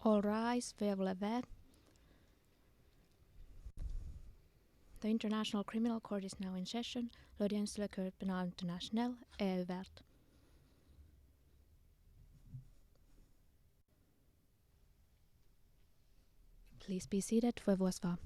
All rise, veuillez vous lever. The International Criminal Court is now in session. L'audience de la Cour pénale internationale est ouverte. Please be seated. Veuillez vous asseoir.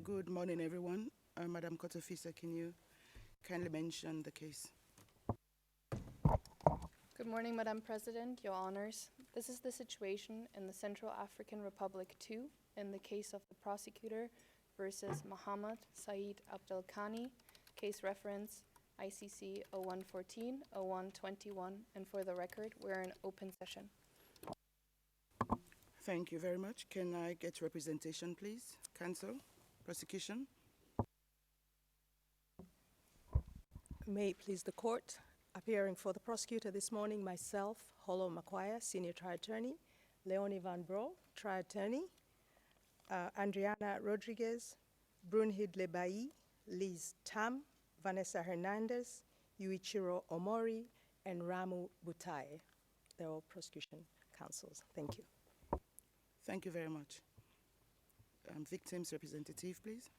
Good morning, everyone. Madam Court Officer, can you kindly mention the case? Good morning, Madam President, Your Honors. This is the situation in the Central African Republic 2 in the case of the prosecutor versus Mohammed Said Abdelkhani, case reference ICC 0114, 0121, and for the record, we're in open session. Thank you very much. Can I get representation, please? Counsel, prosecution. May it please the court, appearing for the prosecutor this morning, myself, Holo Makwaya, Senior Trial Attorney, Leonie Van Bro, Trial Attorney, Adriana Rodriguez, Brunhilde Lebai, Liz Tam, Vanessa Hernandez, Yuichiro Omori, and Ramu Butaye. They're all prosecution counsels. Thank you. Thank you very much. Victims representative, please.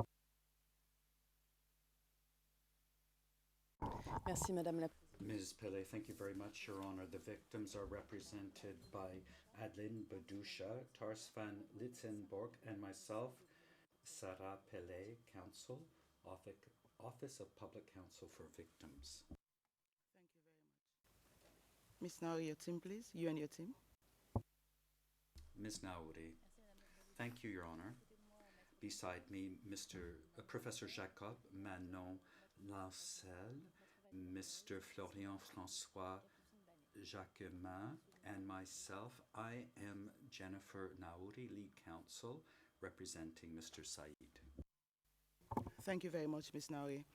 Merci, Madame la Ms. Pillay, thank you very much, Your Honor. The victims are represented by Adeline Badusha, Tarsvan Litzenborg, and myself, Sarah Pillay, Counsel, Office of Public Counsel for Victims. Thank you very much. Ms. Nauri, your team, please. You and your team. Ms. Naouri, thank you, Your Honor. Beside me, Professor Jacob Manon Lancel, Mr. Florian François Jacquemin, and myself. I am Jennifer Naouri, lead counsel, representing Mr. Said. Thank you very much, Ms. Nauri.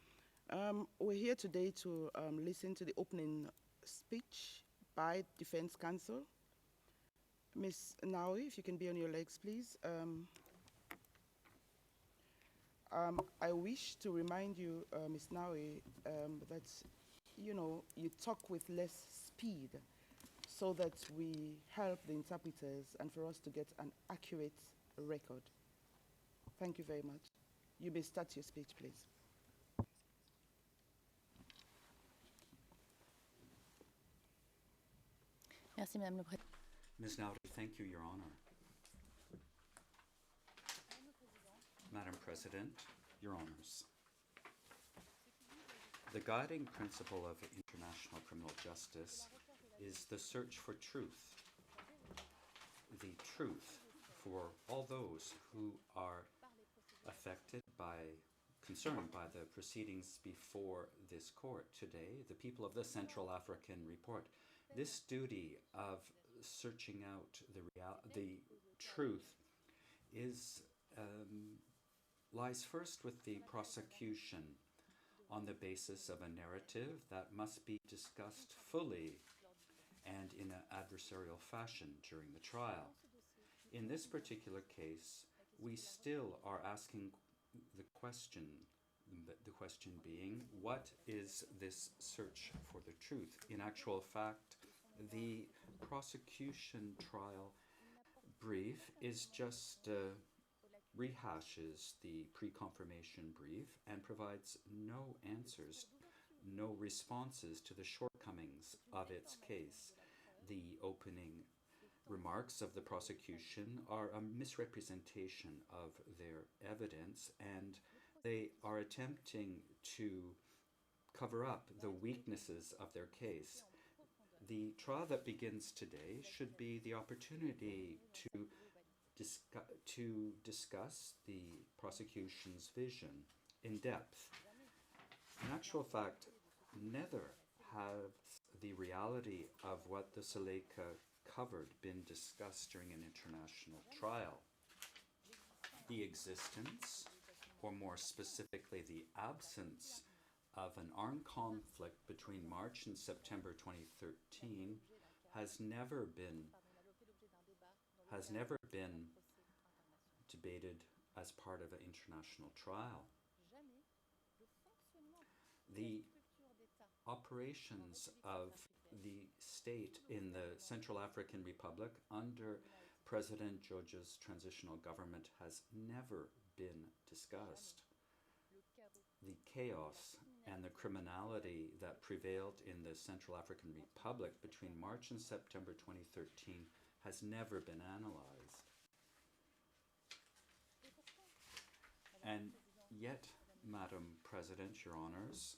We're here today to listen to the opening speech by defense counsel. Ms. Naouri, if you can be on your legs, please. I wish to remind you, Ms. Naouri, that you talk with less speed so that we help the interpreters and for us to get an accurate record. Thank you very much. You may start your speech, please. Merci, Madame la Présidente. Ms. Naouri, thank you, Your Honor. Madam President, Your Honors. The guiding principle of international criminal justice is the search for truth. The truth for all those who are concerned by the proceedings before this court today, the people of the Central African Report. This duty of searching out the truth lies first with the prosecution on the basis of a narrative that must be discussed fully and in an adversarial fashion during the trial. In this particular case, we still are asking the question being, what is this search for the truth? In actual fact, the prosecution trial brief is just rehashes the pre-confirmation brief and provides no answers, no responses to the shortcomings of its case. The opening remarks of the prosecution are a misrepresentation of their evidence, and they are attempting to cover up the weaknesses of their case. The trial that begins today should be the opportunity to discuss the prosecution's vision in depth. In actual fact, neither have the reality of what the Seleka covered been discussed during an international trial. The existence, or more specifically the absence, of an armed conflict between March and September 2013 has never been debated as part of an international trial. The operations of the state in the Central African Republic under President George's transitional government has never been discussed. The chaos and the criminality that prevailed in the Central African Republic between March and September 2013 has never been analyzed. And yet, Madam President, Your Honors,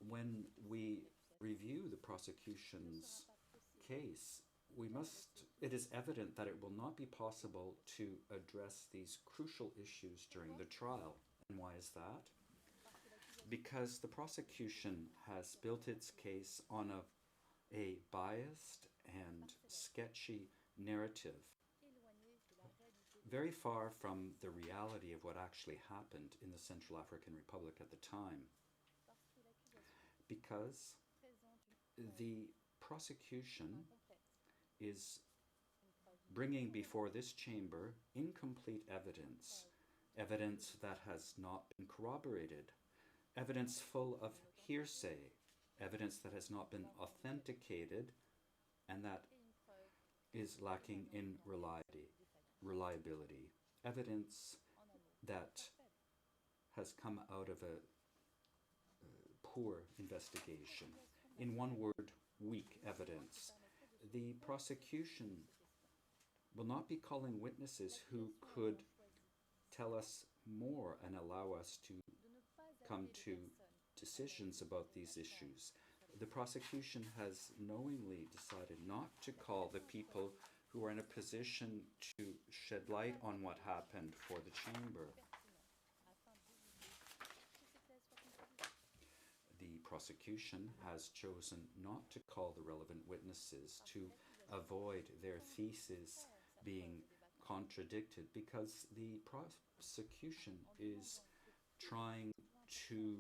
when we review the prosecution's case, it is evident that it will not be possible to address these crucial issues during the trial. And why is that? Because the prosecution has built its case on a biased and sketchy narrative, very far from the reality of what actually happened in the Central African Republic at the time. Because the prosecution is bringing before this chamber incomplete evidence, evidence that has not been corroborated, evidence full of hearsay, evidence that has not been authenticated, and that is lacking in reliability, evidence that has come out of a poor investigation. In one word, weak evidence. The prosecution will not be calling witnesses who could tell us more and allow us to come to decisions about these issues. The prosecution has knowingly decided not to call the people who are in a position to shed light on what happened for the chamber. The prosecution has chosen not to call the relevant witnesses to avoid their thesis being contradicted, because the prosecution is trying to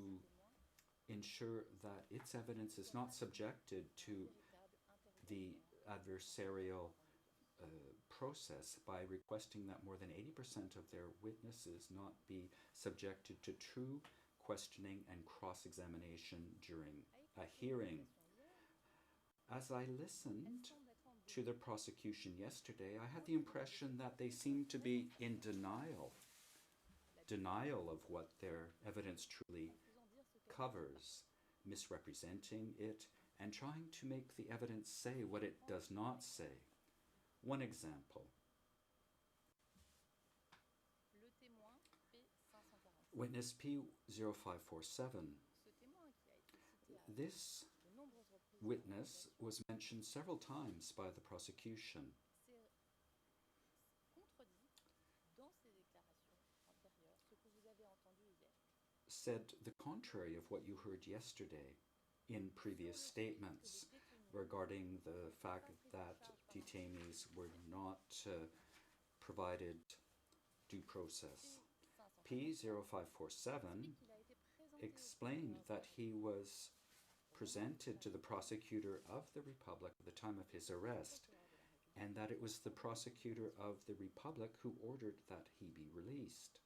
ensure that its evidence is not subjected to the adversarial process by requesting that more than 80% of their witnesses not be subjected to true questioning and cross-examination during a hearing. As I listened to the prosecution yesterday, I had the impression that they seemed to be in denial of what their evidence truly covers, misrepresenting it, and trying to make the evidence say what it does not say. One example. Witness P0547. This witness was mentioned several times by the prosecution. Said the contrary of what you heard yesterday in previous statements regarding the fact that detainees were not provided due process. P0547 explained that he was presented to the prosecutor of the Republic at the time of his arrest, and that it was the prosecutor of the Republic who ordered that he be released.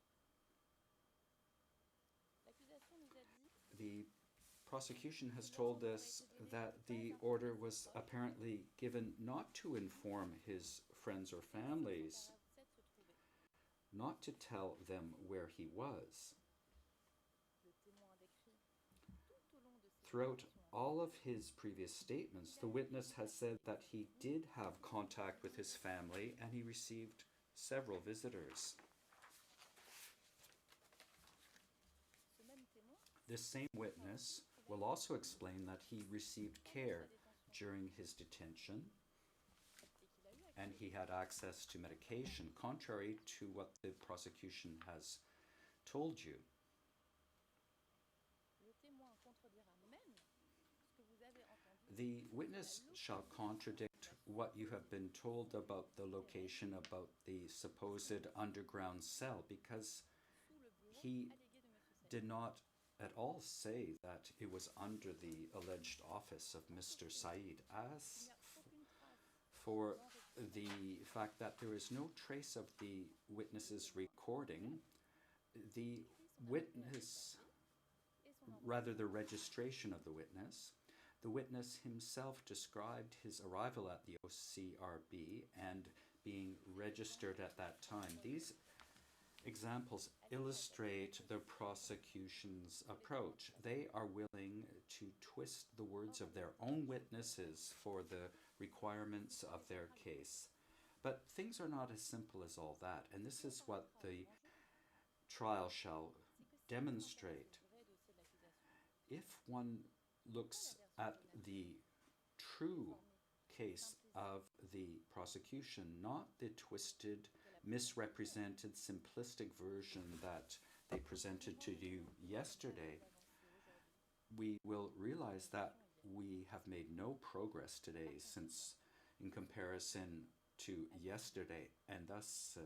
The prosecution has told us that the order was apparently given not to inform his friends or families, not to tell them where he was. Throughout all of his previous statements, the witness has said that he did have contact with his family and he received several visitors. This same witness will also explain that he received care during his detention and he had access to medication, contrary to what the prosecution has told you. The witness shall contradict what you have been told about the location, about the supposed underground cell, because he did not at all say that it was under the alleged office of Mr. Said. As for the fact that there is no trace of the witness's recording. The witness, rather the registration of the witness himself described his arrival at the OCRB and being registered at that time. These examples illustrate the prosecution's approach. They are willing to twist the words of their own witnesses for the requirements of their case. But things are not as simple as all that, and this is what the trial shall demonstrate. If one looks at the true case of the prosecution, not the twisted, misrepresented, simplistic version that they presented to you yesterday, we will realize that we have made no progress today since in comparison to yesterday, and thus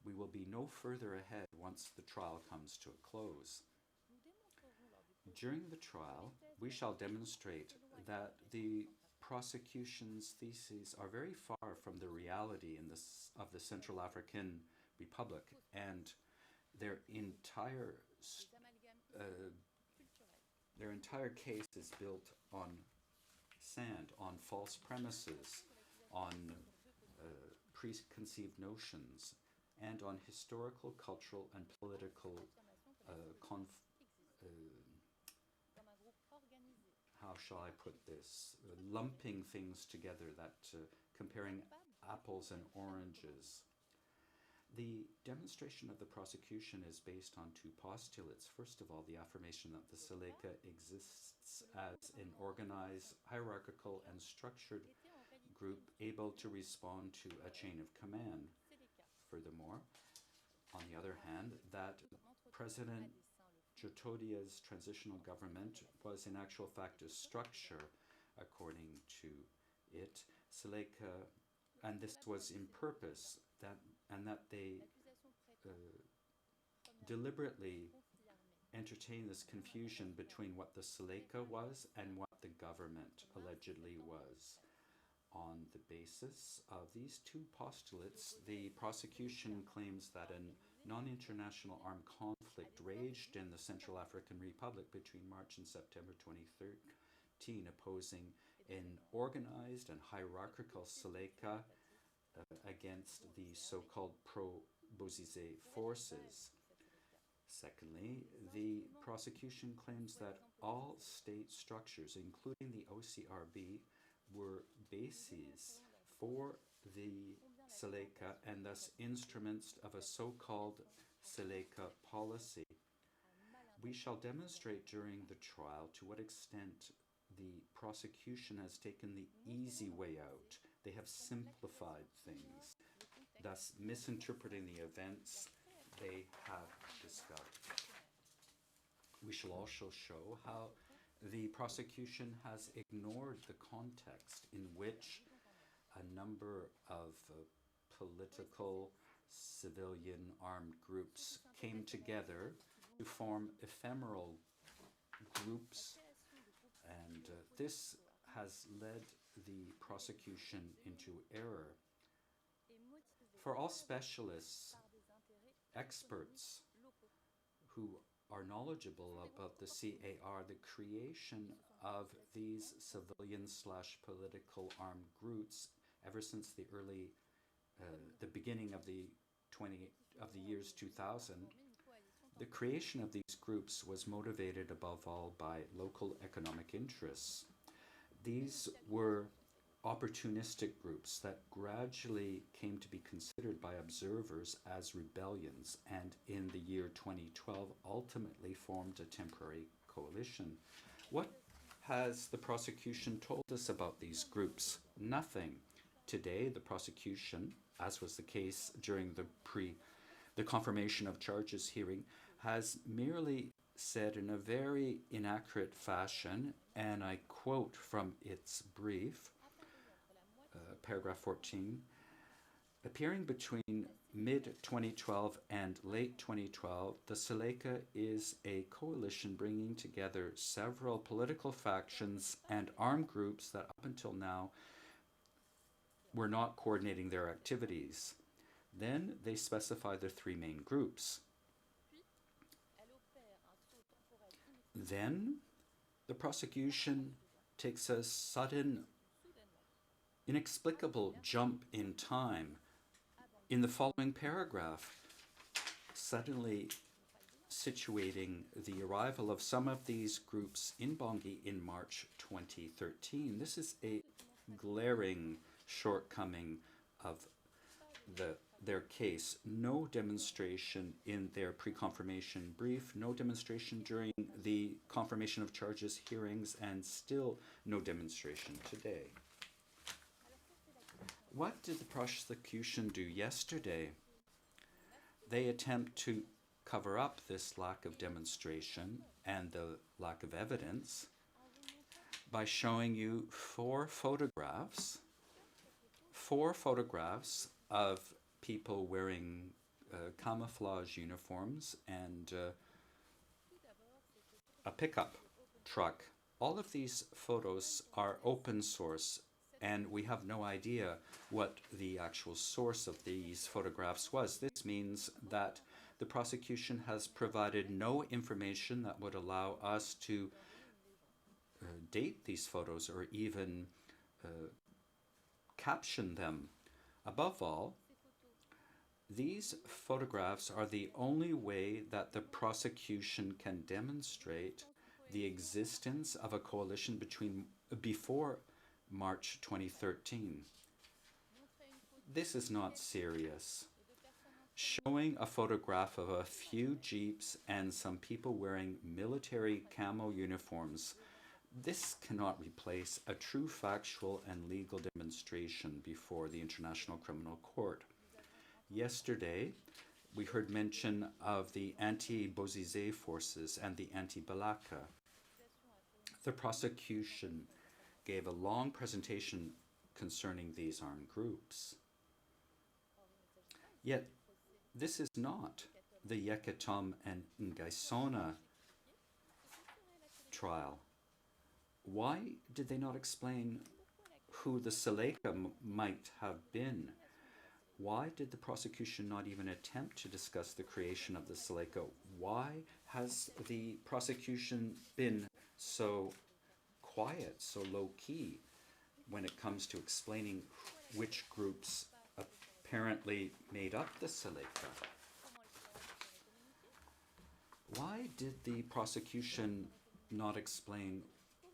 we will be no further ahead once the trial comes to a close. During the trial, we shall demonstrate that the prosecution's theses are very far from the reality of the Central African Republic, and their entire case is built on sand, on false premises, on preconceived notions, and on historical, cultural, and political how shall I put this, lumping things together, that comparing apples and oranges. The demonstration of the prosecution is based on two postulates. First of all, the affirmation that the Seleka exists as an organized, hierarchical, and structured group able to respond to a chain of command. Furthermore, on the other hand, that President Jotodia's transitional government was in actual fact a structure, according to it, Seleka, and this was in purpose, and that they deliberately entertained this confusion between what the Seleka was and what the government allegedly was. On the basis of these two postulates, the prosecution claims that a non-international armed conflict raged in the Central African Republic between March and September 2013, opposing an organized and hierarchical Seleka against the so-called pro-Bozizé forces. Secondly, the prosecution claims that all state structures, including the OCRB, were bases for the Seleka and thus instruments of a so-called Seleka policy. We shall demonstrate during the trial to what extent the prosecution has taken the easy way out. They have simplified things, thus misinterpreting the events they have discovered. We shall also show how the prosecution has ignored the context in which a number of political, civilian armed groups came together to form ephemeral groups, and this has led the prosecution into error. For all specialists, experts who are knowledgeable about the CAR, the creation of these civilian/political armed groups ever since the beginning of the years 2000, the creation of these groups was motivated above all by local economic interests. These were opportunistic groups that gradually came to be considered by observers as rebellions, and in the year 2012 ultimately formed a temporary coalition. What has the prosecution told us about these groups? Nothing. Today, the prosecution, as was the case during the confirmation of charges hearing, has merely said in a very inaccurate fashion, and I quote from its brief, paragraph 14, appearing between mid-2012 and late 2012, the Seleka is a coalition bringing together several political factions and armed groups that up until now were not coordinating their activities. Then they specify the three main groups. Then the prosecution takes a sudden, inexplicable jump in time in the following paragraph, suddenly situating the arrival of some of these groups in Bangui in March 2013. This is a glaring shortcoming of their case. No demonstration in their pre-confirmation brief, no demonstration during the confirmation of charges hearings, and still no demonstration today. What did the prosecution do yesterday? They attempt to cover up this lack of demonstration and the lack of evidence by showing you four photographs of people wearing camouflage uniforms and a pickup truck. All of these photos are open source, and we have no idea what the actual source of these photographs was. This means that the prosecution has provided no information that would allow us to date these photos or even caption them. Above all, these photographs are the only way that the prosecution can demonstrate the existence of a coalition before March 2013. This is not serious. Showing a photograph of a few jeeps and some people wearing military camo uniforms, this cannot replace a true factual and legal demonstration before the International Criminal Court. Yesterday, we heard mention of the anti-Bozizé forces and the anti-Balaka. The prosecution gave a long presentation concerning these armed groups. Yet, this is not the Yekatom and Ngaisona trial. Why did they not explain who the Seleka might have been? Why did the prosecution not even attempt to discuss the creation of the Seleka? Why has the prosecution been so quiet, so low-key when it comes to explaining which groups apparently made up the Seleka? Why did the prosecution not explain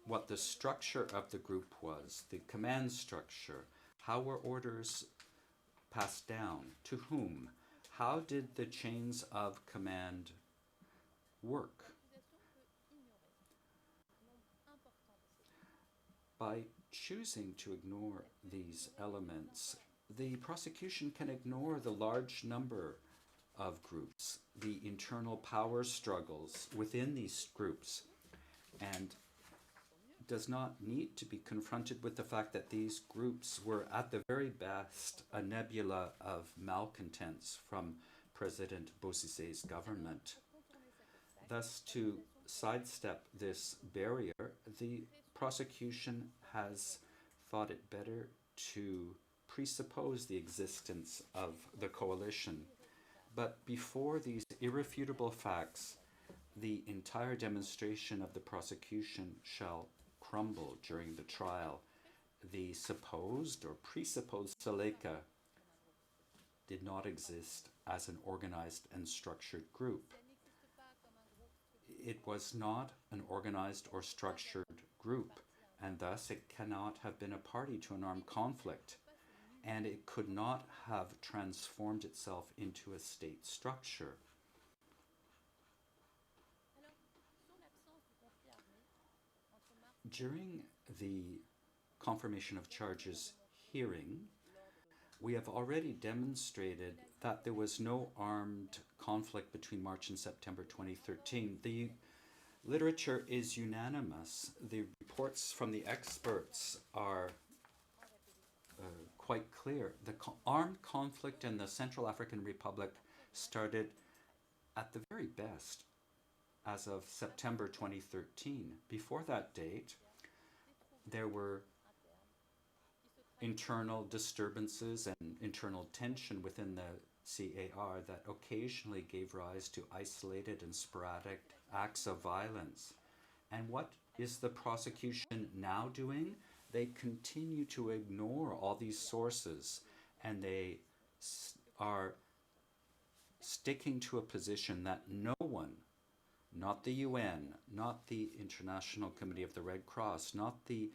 what the structure of the group was, the command structure? How were orders passed down? To whom? How did the chains of command work? By choosing to ignore these elements, the prosecution can ignore the large number of groups, the internal power struggles within these groups, and does not need to be confronted with the fact that these groups were at the very best a nebula of malcontents from President Bozizé's government. Thus, to sidestep this barrier, the prosecution has thought it better to presuppose the existence of the coalition. But before these irrefutable facts, the entire demonstration of the prosecution shall crumble during the trial. The supposed or presupposed Seleka did not exist as an organized and structured group. It was not an organized or structured group, and thus it cannot have been a party to an armed conflict, and it could not have transformed itself into a state structure. During the confirmation of charges hearing, we have already demonstrated that there was no armed conflict between March and September 2013. The literature is unanimous. The reports from the experts are quite clear. The armed conflict in the Central African Republic started at the very best as of September 2013. Before that date, there were internal disturbances and internal tension within the CAR that occasionally gave rise to isolated and sporadic acts of violence. And what is the prosecution now doing? They continue to ignore all these sources, and they are sticking to a position that no one, not the UN, not the International Committee of the Red Cross, not the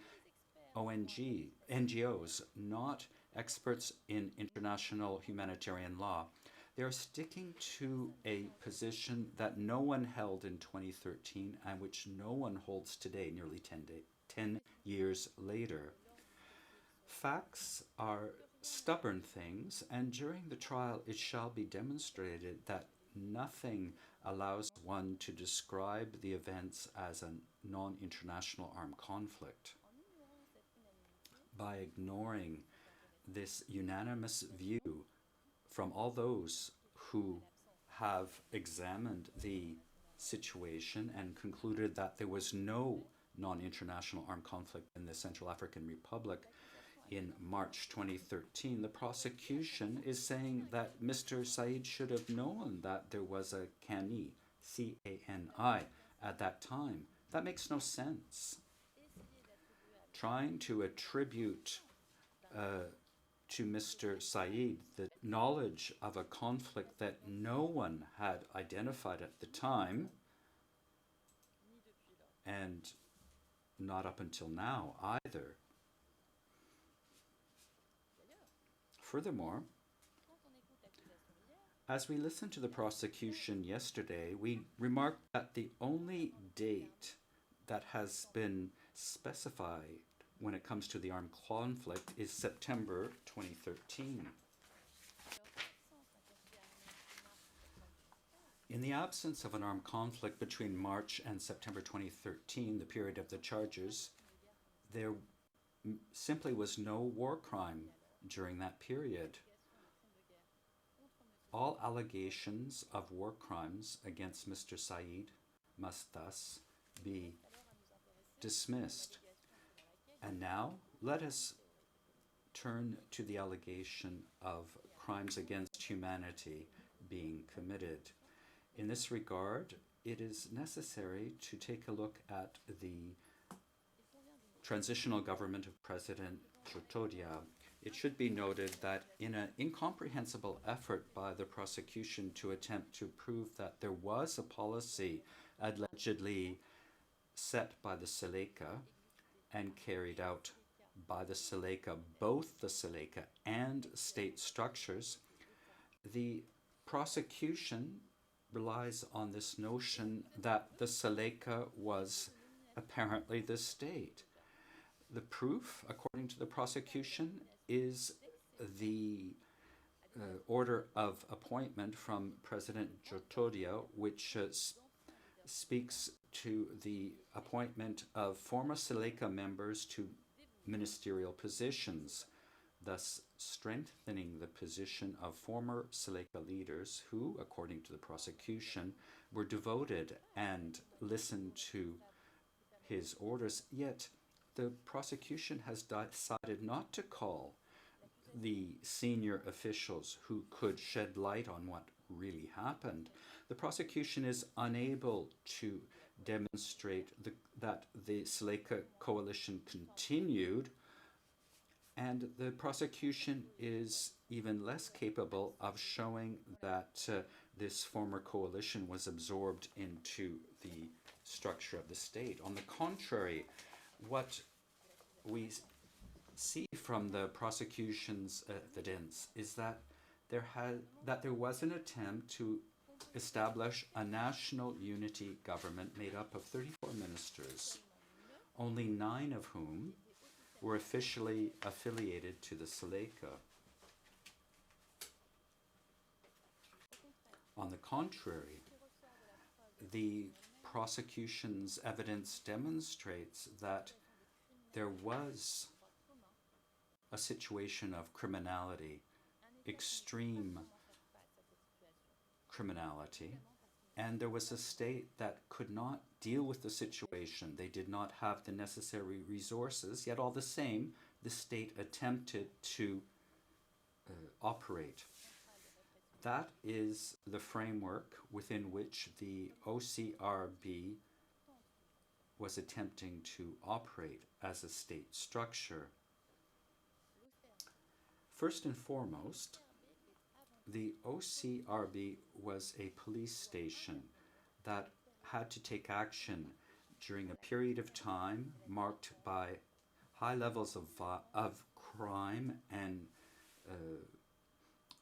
NGOs, not experts in international humanitarian law, they're sticking to a position that no one held in 2013 and which no one holds today, nearly 10 years later. Facts are stubborn things, and during the trial it shall be demonstrated that nothing allows one to describe the events as a non-international armed conflict. By ignoring this unanimous view from all those who have examined the situation and concluded that there was no non-international armed conflict in the Central African Republic in March 2013, the prosecution is saying that Mr. Said should have known that there was a CANI, C-A-N-I, at that time. That makes no sense. Trying to attribute to Mr. Said the knowledge of a conflict that no one had identified at the time, and not up until now either. Furthermore, as we listened to the prosecution yesterday, we remarked that the only date that has been specified when it comes to the armed conflict is September 2013. In the absence of an armed conflict between March and September 2013, the period of the charges, there simply was no war crime during that period. All allegations of war crimes against Mr. Said must thus be dismissed. And now let us turn to the allegation of crimes against humanity being committed. In this regard, it is necessary to take a look at the transitional government of President Jotodia. It should be noted that in an incomprehensible effort by the prosecution to attempt to prove that there was a policy allegedly set by the Seleka and carried out by the Seleka, both the Seleka and state structures, the prosecution relies on this notion that the Seleka was apparently the state. The proof, according to the prosecution, is the order of appointment from President Jotodia, which speaks to the appointment of former Seleka members to ministerial positions, thus strengthening the position of former Seleka leaders who, according to the prosecution, were devoted and listened to his orders. Yet the prosecution has decided not to call the senior officials who could shed light on what really happened. The prosecution is unable to demonstrate that the Seleka coalition continued, and the prosecution is even less capable of showing that this former coalition was absorbed into the structure of the state. On the contrary, what we see from the prosecution's evidence is that there was an attempt to establish a national unity government made up of 34 ministers, only 9 of whom were officially affiliated to the Seleka. On the contrary, the prosecution's evidence demonstrates that there was a situation of criminality, extreme criminality, and there was a state that could not deal with the situation. They did not have the necessary resources, yet all the same, the state attempted to operate. That is the framework within which the OCRB was attempting to operate as a state structure. First and foremost, the OCRB was a police station that had to take action during a period of time marked by high levels of crime and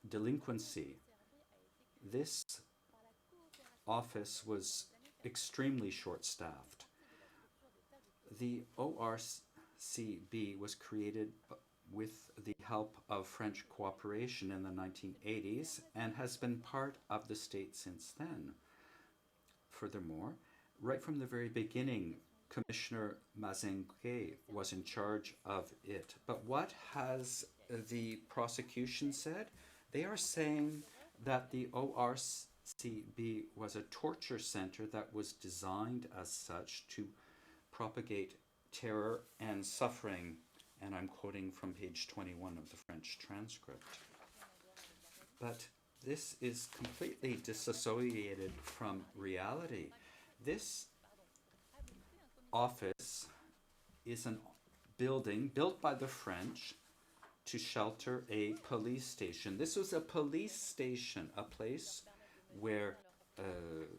delinquency. This office was extremely short-staffed. The ORCB was created with the help of French cooperation in the 1980s and has been part of the state since then. Furthermore, right from the very beginning, Commissioner Mazengué was in charge of it. But what has the prosecution said? They are saying that the ORCB was a torture center that was designed as such to propagate terror and suffering, and I'm quoting from page 21 of the French transcript. But this is completely disassociated from reality. This office is a building built by the French to shelter a police station. This was a police station, a place where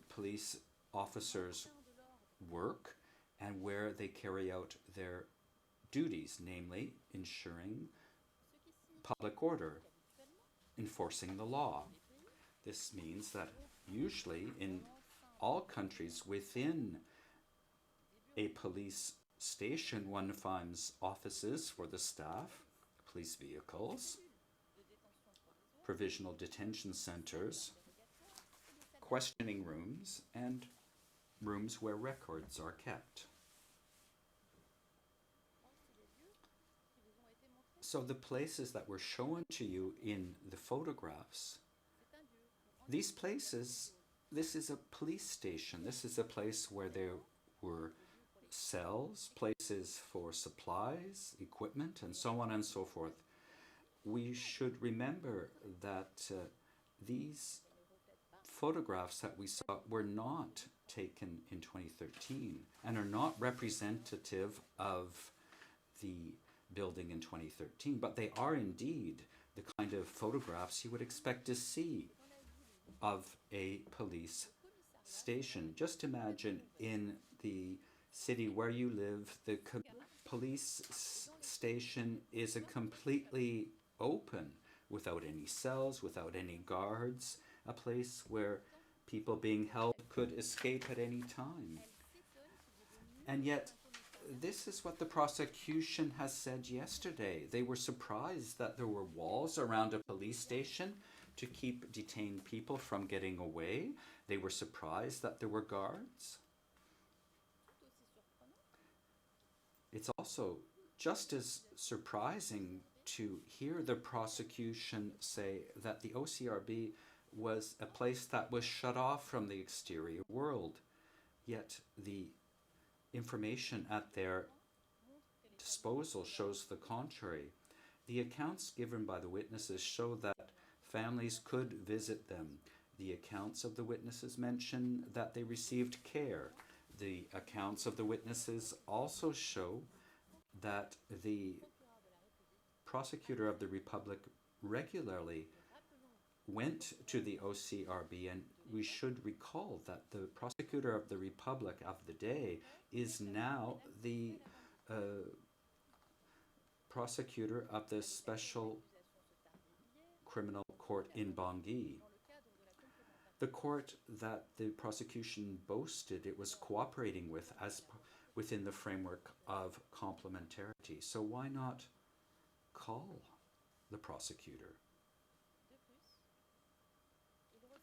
police officers work and where they carry out their duties, namely ensuring public order, enforcing the law. This means that usually in all countries within a police station, one finds offices for the staff, police vehicles, provisional detention centers, questioning rooms, and rooms where records are kept. So the places that were shown to you in the photographs, these places, this is a police station. This is a place where there were cells, places for supplies, equipment, and so on and so forth. We should remember that these photographs that we saw were not taken in 2013 and are not representative of the building in 2013, but they are indeed the kind of photographs you would expect to see of a police station. Just imagine in the city where you live, the police station is a completely open, without any cells, without any guards, a place where people being held could escape at any time. And yet, this is what the prosecution has said yesterday. They were surprised that there were walls around a police station to keep detained people from getting away. They were surprised that there were guards. It's also just as surprising to hear the prosecution say that the OCRB was a place that was shut off from the exterior world, yet the information at their disposal shows the contrary. The accounts given by the witnesses show that families could visit them. The accounts of the witnesses mention that they received care. The accounts of the witnesses also show that the prosecutor of the Republic regularly went to the OCRB, and we should recall that the prosecutor of the Republic of the day is now the prosecutor of the Special Criminal Court in Bangui. The court that the prosecution boasted it was cooperating with as within the framework of complementarity. So why not call the prosecutor?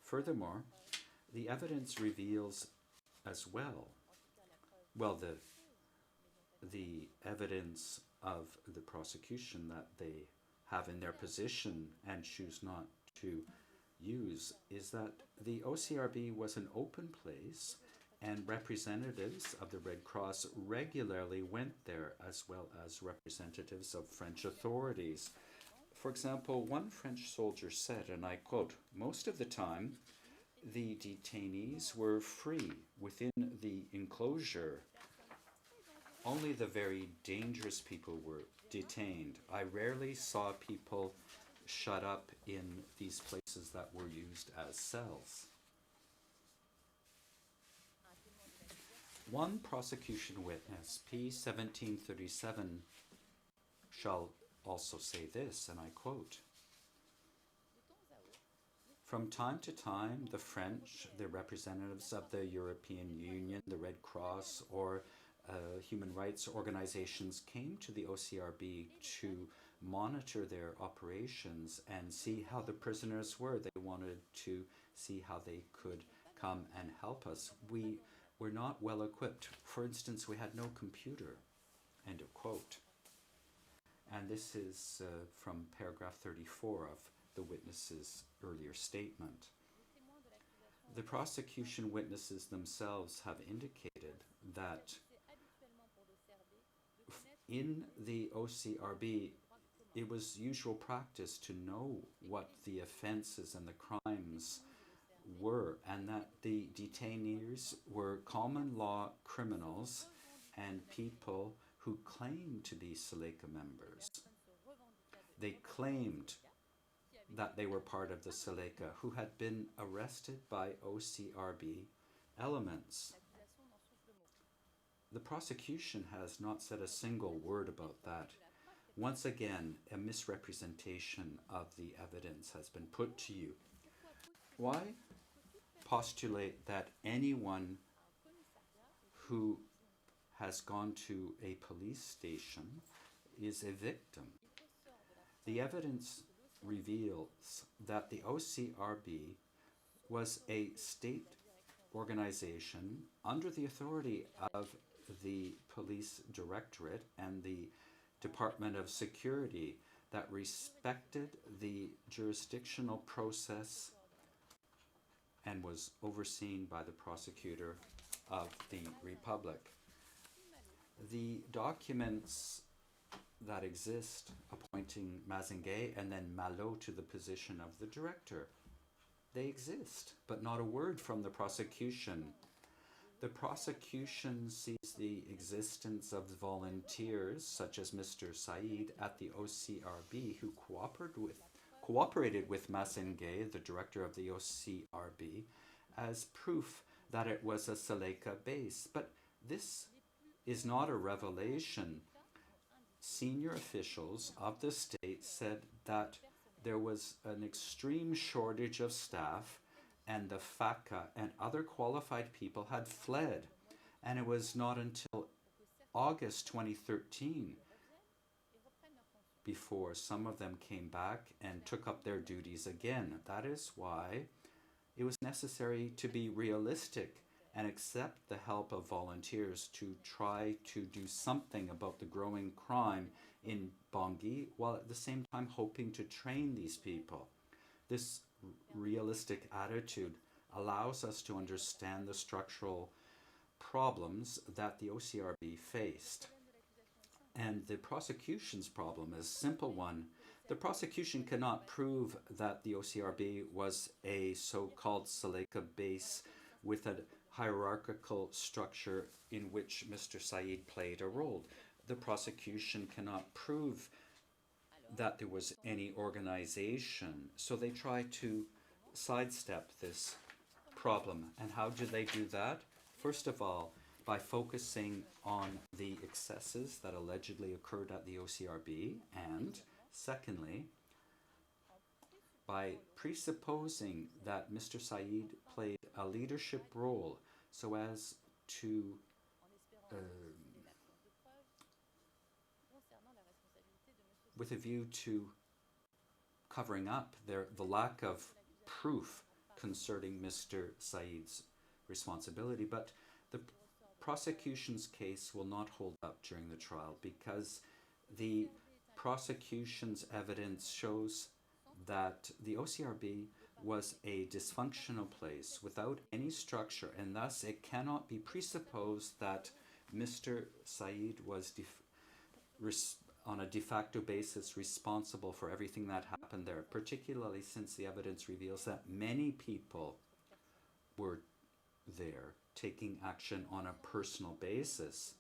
Furthermore, the evidence reveals as well, the evidence of the prosecution that they have in their position and choose not to use is that the OCRB was an open place and representatives of the Red Cross regularly went there, as well as representatives of French authorities. For example, one French soldier said, and I quote, "Most of the time, the detainees were free within the enclosure. Only the very dangerous people were detained. I rarely saw people shut up in these places that were used as cells." One prosecution witness, P1737, shall also say this, and I quote, "From time to time, the French, the representatives of the European Union, the Red Cross, or human rights organizations came to the OCRB to monitor their operations and see how the prisoners were. They wanted to see how they could come and help us. We were not well equipped. For instance, we had no computer." End of quote. And this is from paragraph 34 of the witness's earlier statement. The prosecution witnesses themselves have indicated that in the OCRB, it was usual practice to know what the offenses and the crimes were, and that the detainees were common law criminals and people who claimed to be Seleka members. They claimed that they were part of the Seleka, who had been arrested by OCRB elements. The prosecution has not said a single word about that. Once again, a misrepresentation of the evidence has been put to you. Why postulate that anyone who has gone to a police station is a victim? The evidence reveals that the OCRB was a state organization under the authority of the Police Directorate and the Department of Security that respected the jurisdictional process and was overseen by the prosecutor of the Republic. The documents that exist appointing Mazingué and then Malo to the position of the director, they exist, but not a word from the prosecution. The prosecution sees the existence of volunteers such as Mr. Said at the OCRB who cooperated with Mazingué, the director of the OCRB, as proof that it was a Seleka base. But this is not a revelation. Senior officials of the state said that there was an extreme shortage of staff and the FACA and other qualified people had fled. And it was not until August 2013 before some of them came back and took up their duties again. That is why it was necessary to be realistic and accept the help of volunteers to try to do something about the growing crime in Bangui, while at the same time hoping to train these people. This realistic attitude allows us to understand the structural problems that the OCRB faced. And the prosecution's problem is a simple one. The prosecution cannot prove that the OCRB was a so-called Seleka base with a hierarchical structure in which Mr. Said played a role. The prosecution cannot prove that there was any organization, so they try to sidestep this problem. And how do they do that? First of all, by focusing on the excesses that allegedly occurred at the OCRB, and secondly, by presupposing that Mr. Said played a leadership role so as to with a view to covering up the lack of proof concerning Mr. Said's responsibility. But the prosecution's case will not hold up during the trial because the prosecution's evidence shows that the OCRB was a dysfunctional place without any structure, and thus it cannot be presupposed that Mr. Said was on a de facto basis responsible for everything that happened there, particularly since the evidence reveals that many people were there taking action on a personal basis.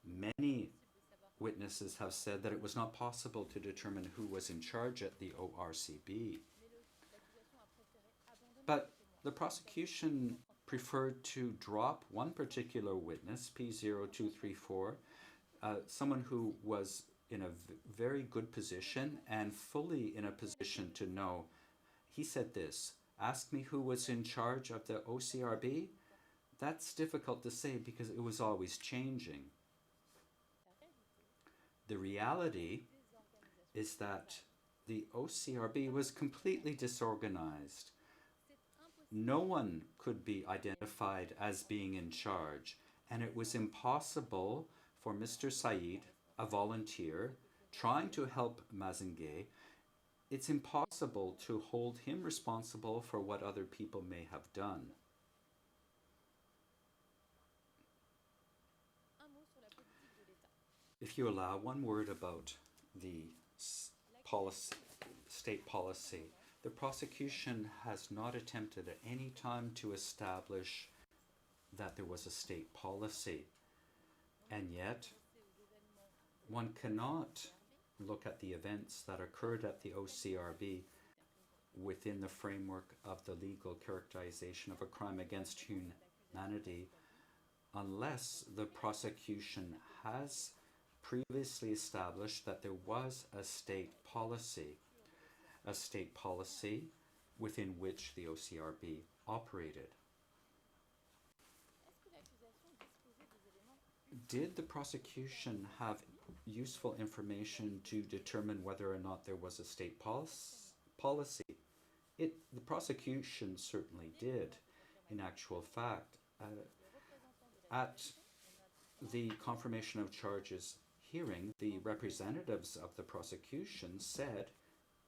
Many witnesses have said that it was not possible to determine who was in charge at the ORCB. But the prosecution preferred to drop one particular witness, P0234, someone who was in a very good position and fully in a position to know. He said this, ask me who was in charge of the OCRB? That's difficult to say because it was always changing. The reality is that the OCRB was completely disorganized. No one could be identified as being in charge, and it was impossible for Mr. Said, a volunteer, trying to help Mazingué, it's impossible to hold him responsible for what other people may have done. If you allow, one word about the state policy. The prosecution has not attempted at any time to establish that there was a state policy. And yet, one cannot look at the events that occurred at the OCRB within the framework of the legal characterization of a crime against humanity unless the prosecution has previously established that there was a state policy within which the OCRB operated. Did the prosecution have useful information to determine whether or not there was a state policy? The prosecution certainly did, in actual fact. At the confirmation of charges hearing, the representatives of the prosecution said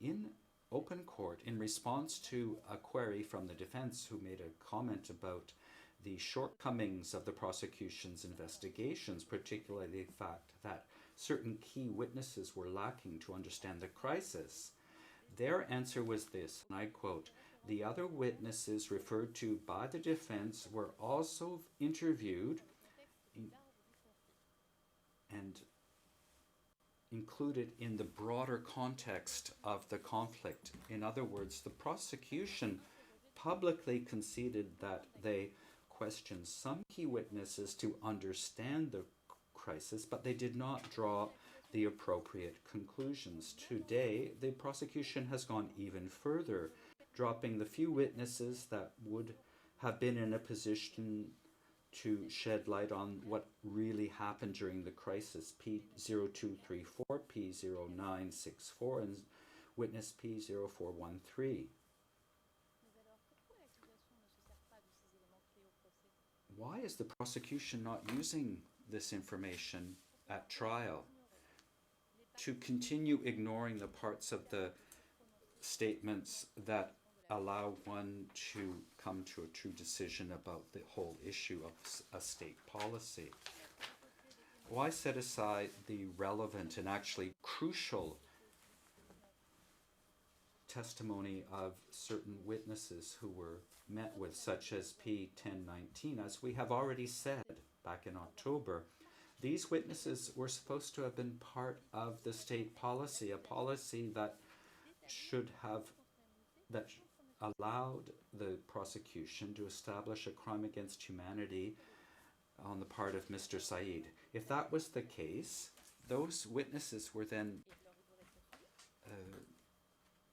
in open court, in response to a query from the defense who made a comment about the shortcomings of the prosecution's investigations, particularly the fact that certain key witnesses were lacking to understand the crisis. Their answer was this, and I quote, "The other witnesses referred to by the defense were also interviewed and included in the broader context of the conflict." In other words, the prosecution publicly conceded that they questioned some key witnesses to understand the crisis, but they did not draw the appropriate conclusions. Today, the prosecution has gone even further, dropping the few witnesses that would have been in a position to shed light on what really happened during the crisis, P0234, P0964, and witness P0413. Why is the prosecution not using this information at trial? To continue ignoring the parts of the statements that allow one to come to a true decision about the whole issue of a state policy? Why set aside the relevant and actually crucial testimony of certain witnesses who were met with, such as P1019? As we have already said back in October, these witnesses were supposed to have been part of the state policy, a policy that allowed the prosecution to establish a crime against humanity on the part of Mr. Said. If that was the case, those witnesses were then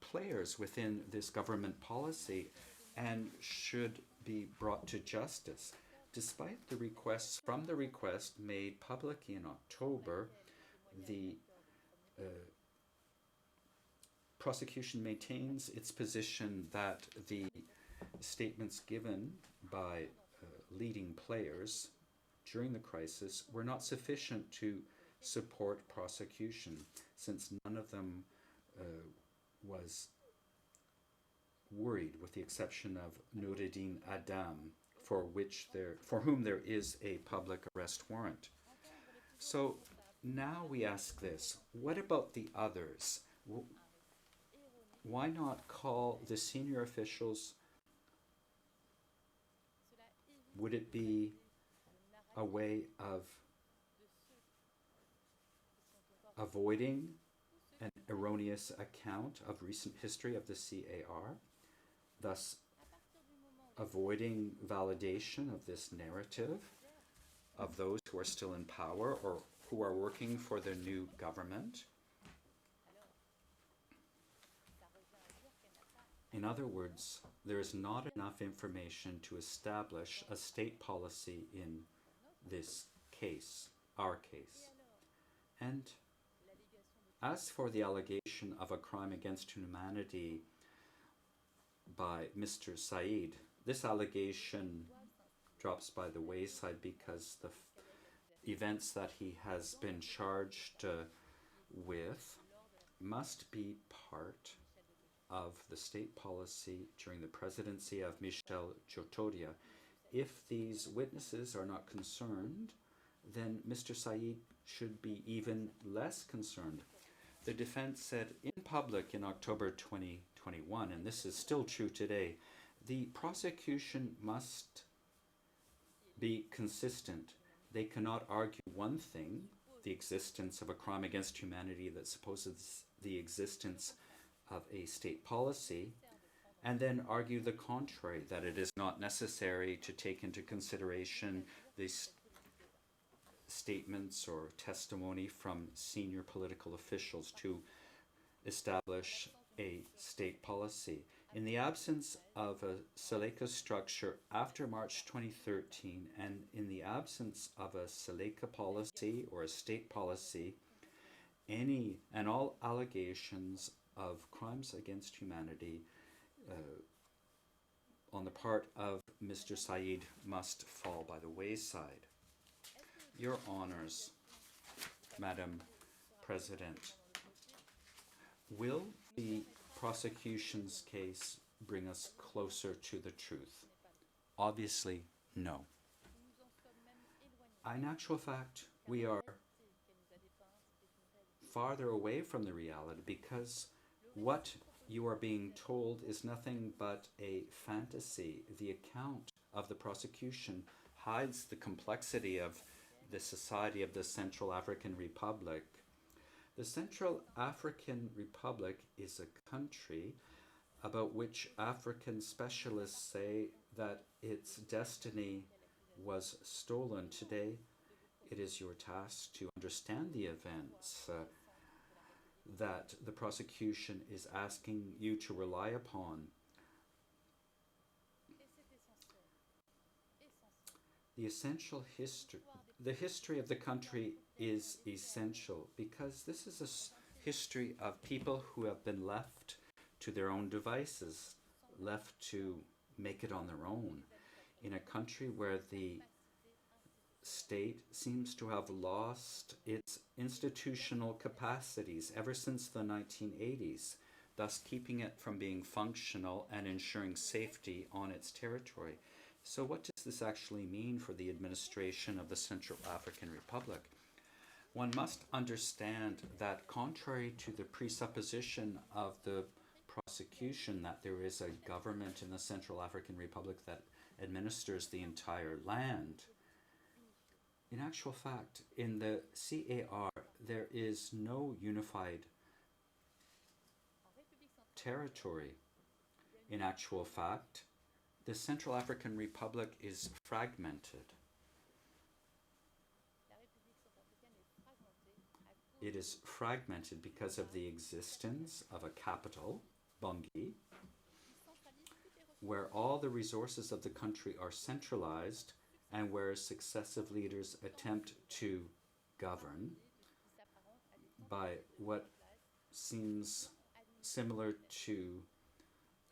players within this government policy and should be brought to justice. Despite the requests made publicly in October, the prosecution maintains its position that the statements given by leading players during the crisis were not sufficient to support prosecution, since none of them was worried, with the exception of Noureddin Adam, for whom there is a public arrest warrant. So now we ask this: what about the others? Why not call the senior officials? Would it be a way of avoiding an erroneous account of recent history of the CAR, thus avoiding validation of this narrative of those who are still in power or who are working for the new government? In other words, there is not enough information to establish a state policy in this case, our case. And as for the allegation of a crime against humanity by Mr. Said, this allegation drops by the wayside because the events that he has been charged with must be part of the state policy during the presidency of Michel Djotodia. If these witnesses are not concerned, then Mr. Said should be even less concerned. The defense said in public in October 2021, and this is still true today, the prosecution must be consistent. They cannot argue one thing, the existence of a crime against humanity that supposes the existence of a state policy, and then argue the contrary, that it is not necessary to take into consideration these statements or testimony from senior political officials to establish a state policy. In the absence of a Seleka structure after March 2013, and in the absence of a Seleka policy or a state policy, any and all allegations of crimes against humanity on the part of Mr. Said must fall by the wayside. Your Honors, Madam President, will the prosecution's case bring us closer to the truth? Obviously, no. In actual fact, we are farther away from the reality because what you are being told is nothing but a fantasy. The account of the prosecution hides the complexity of the society of the Central African Republic. The Central African Republic is a country about which African specialists say that its destiny was stolen. Today, it is your task to understand the events that the prosecution is asking you to rely upon. The history of the country is essential because this is a history of people who have been left to their own devices, left to make it on their own, in a country where the state seems to have lost its institutional capacities ever since the 1980s, thus keeping it from being functional and ensuring safety on its territory. So what does this actually mean for the administration of the Central African Republic? One must understand that contrary to the presupposition of the prosecution that there is a government in the Central African Republic that administers the entire land, in actual fact, in the CAR, there is no unified territory. In actual fact, the Central African Republic is fragmented. It is fragmented because of the existence of a capital, Bangui, where all the resources of the country are centralized and where successive leaders attempt to govern by what seems similar to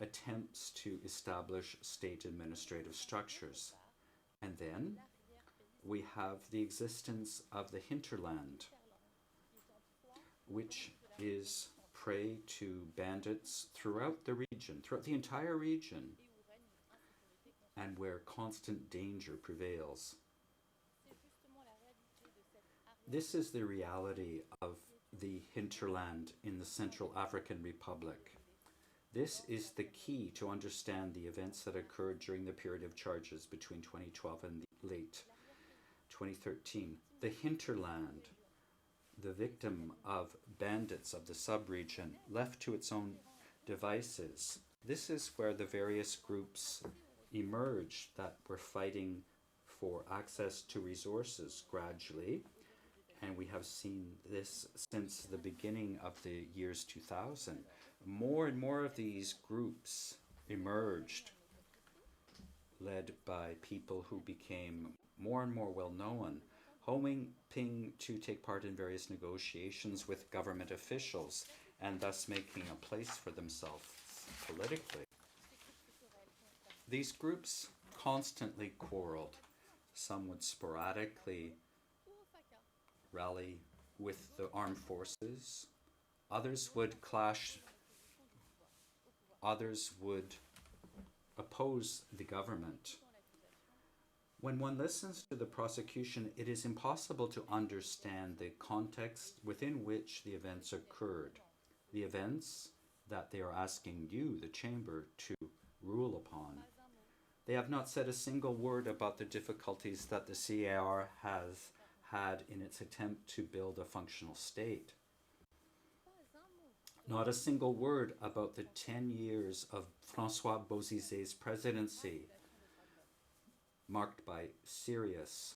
attempts to establish state administrative structures. And then we have the existence of the hinterland, which is prey to bandits throughout the region, throughout the entire region, and where constant danger prevails. This is the reality of the hinterland in the Central African Republic. This is the key to understand the events that occurred during the period of charges between 2012 and late 2013. The hinterland, the victim of bandits of the sub-region, left to its own devices. This is where the various groups emerged that were fighting for access to resources gradually. And we have seen this since the beginning of the years 2000. More and more of these groups emerged, led by people who became more and more well known, hoping to take part in various negotiations with government officials and thus making a place for themselves politically. These groups constantly quarreled. Some would sporadically rally with the armed forces. Others would clash. Others would oppose the government. When one listens to the prosecution, it is impossible to understand the context within which the events occurred, the events that they are asking you, the chamber, to rule upon. They have not said a single word about the difficulties that the CAR has had in its attempt to build a functional state. Not a single word about the 10 years of François Bozizé's presidency, marked by serious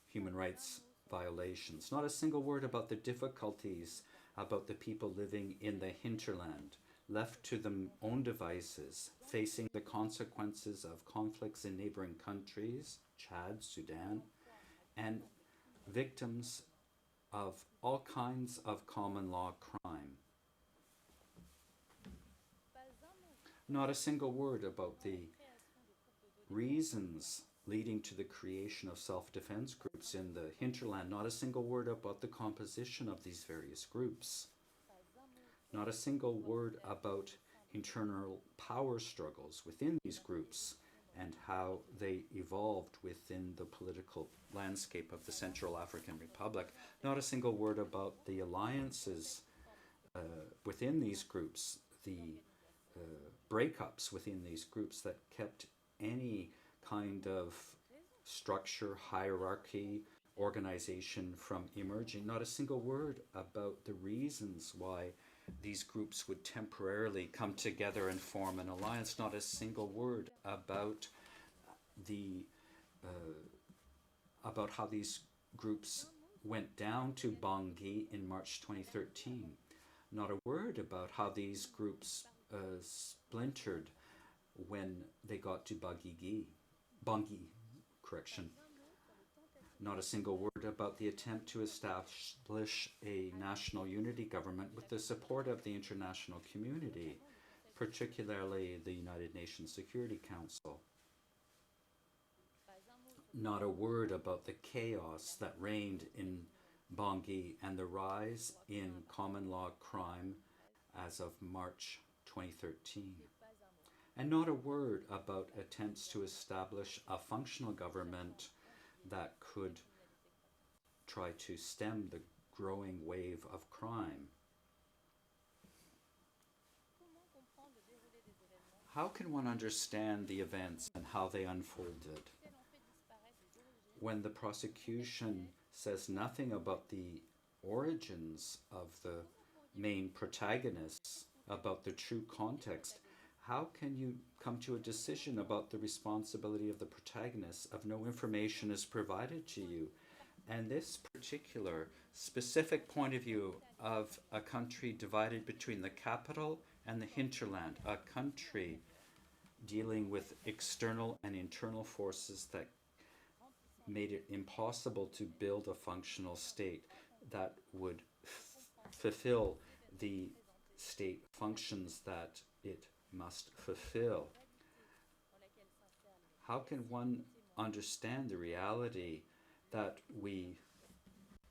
human rights violations. Not a single word about the difficulties about the people living in the hinterland, left to their own devices, facing the consequences of conflicts in neighboring countries, Chad, Sudan, and victims of all kinds of common law crime. Not a single word about the reasons leading to the creation of self-defense groups in the hinterland. Not a single word about the composition of these various groups. Not a single word about internal power struggles within these groups and how they evolved within the political landscape of the Central African Republic. Not a single word about the alliances within these groups, the breakups within these groups that kept any kind of structure, hierarchy, organization from emerging. Not a single word about the reasons why these groups would temporarily come together and form an alliance. Not a single word about about how these groups went down to Bangui in March 2013. Not a word about how these groups splintered when they got to Bangui, correction. Not a single word about the attempt to establish a national unity government with the support of the international community, particularly the United Nations Security Council. Not a word about the chaos that reigned in Bangui and the rise in common law crime as of March 2013. And not a word about attempts to establish a functional government that could try to stem the growing wave of crime. How can one understand the events and how they unfolded when the prosecution says nothing about the origins of the main protagonists, about the true context? How can you come to a decision about the responsibility of the protagonists if no information is provided to you? And this particular specific point of view of a country divided between the capital and the hinterland, a country dealing with external and internal forces that made it impossible to build a functional state that would fulfill the state functions that it must fulfill. How can one understand the reality that we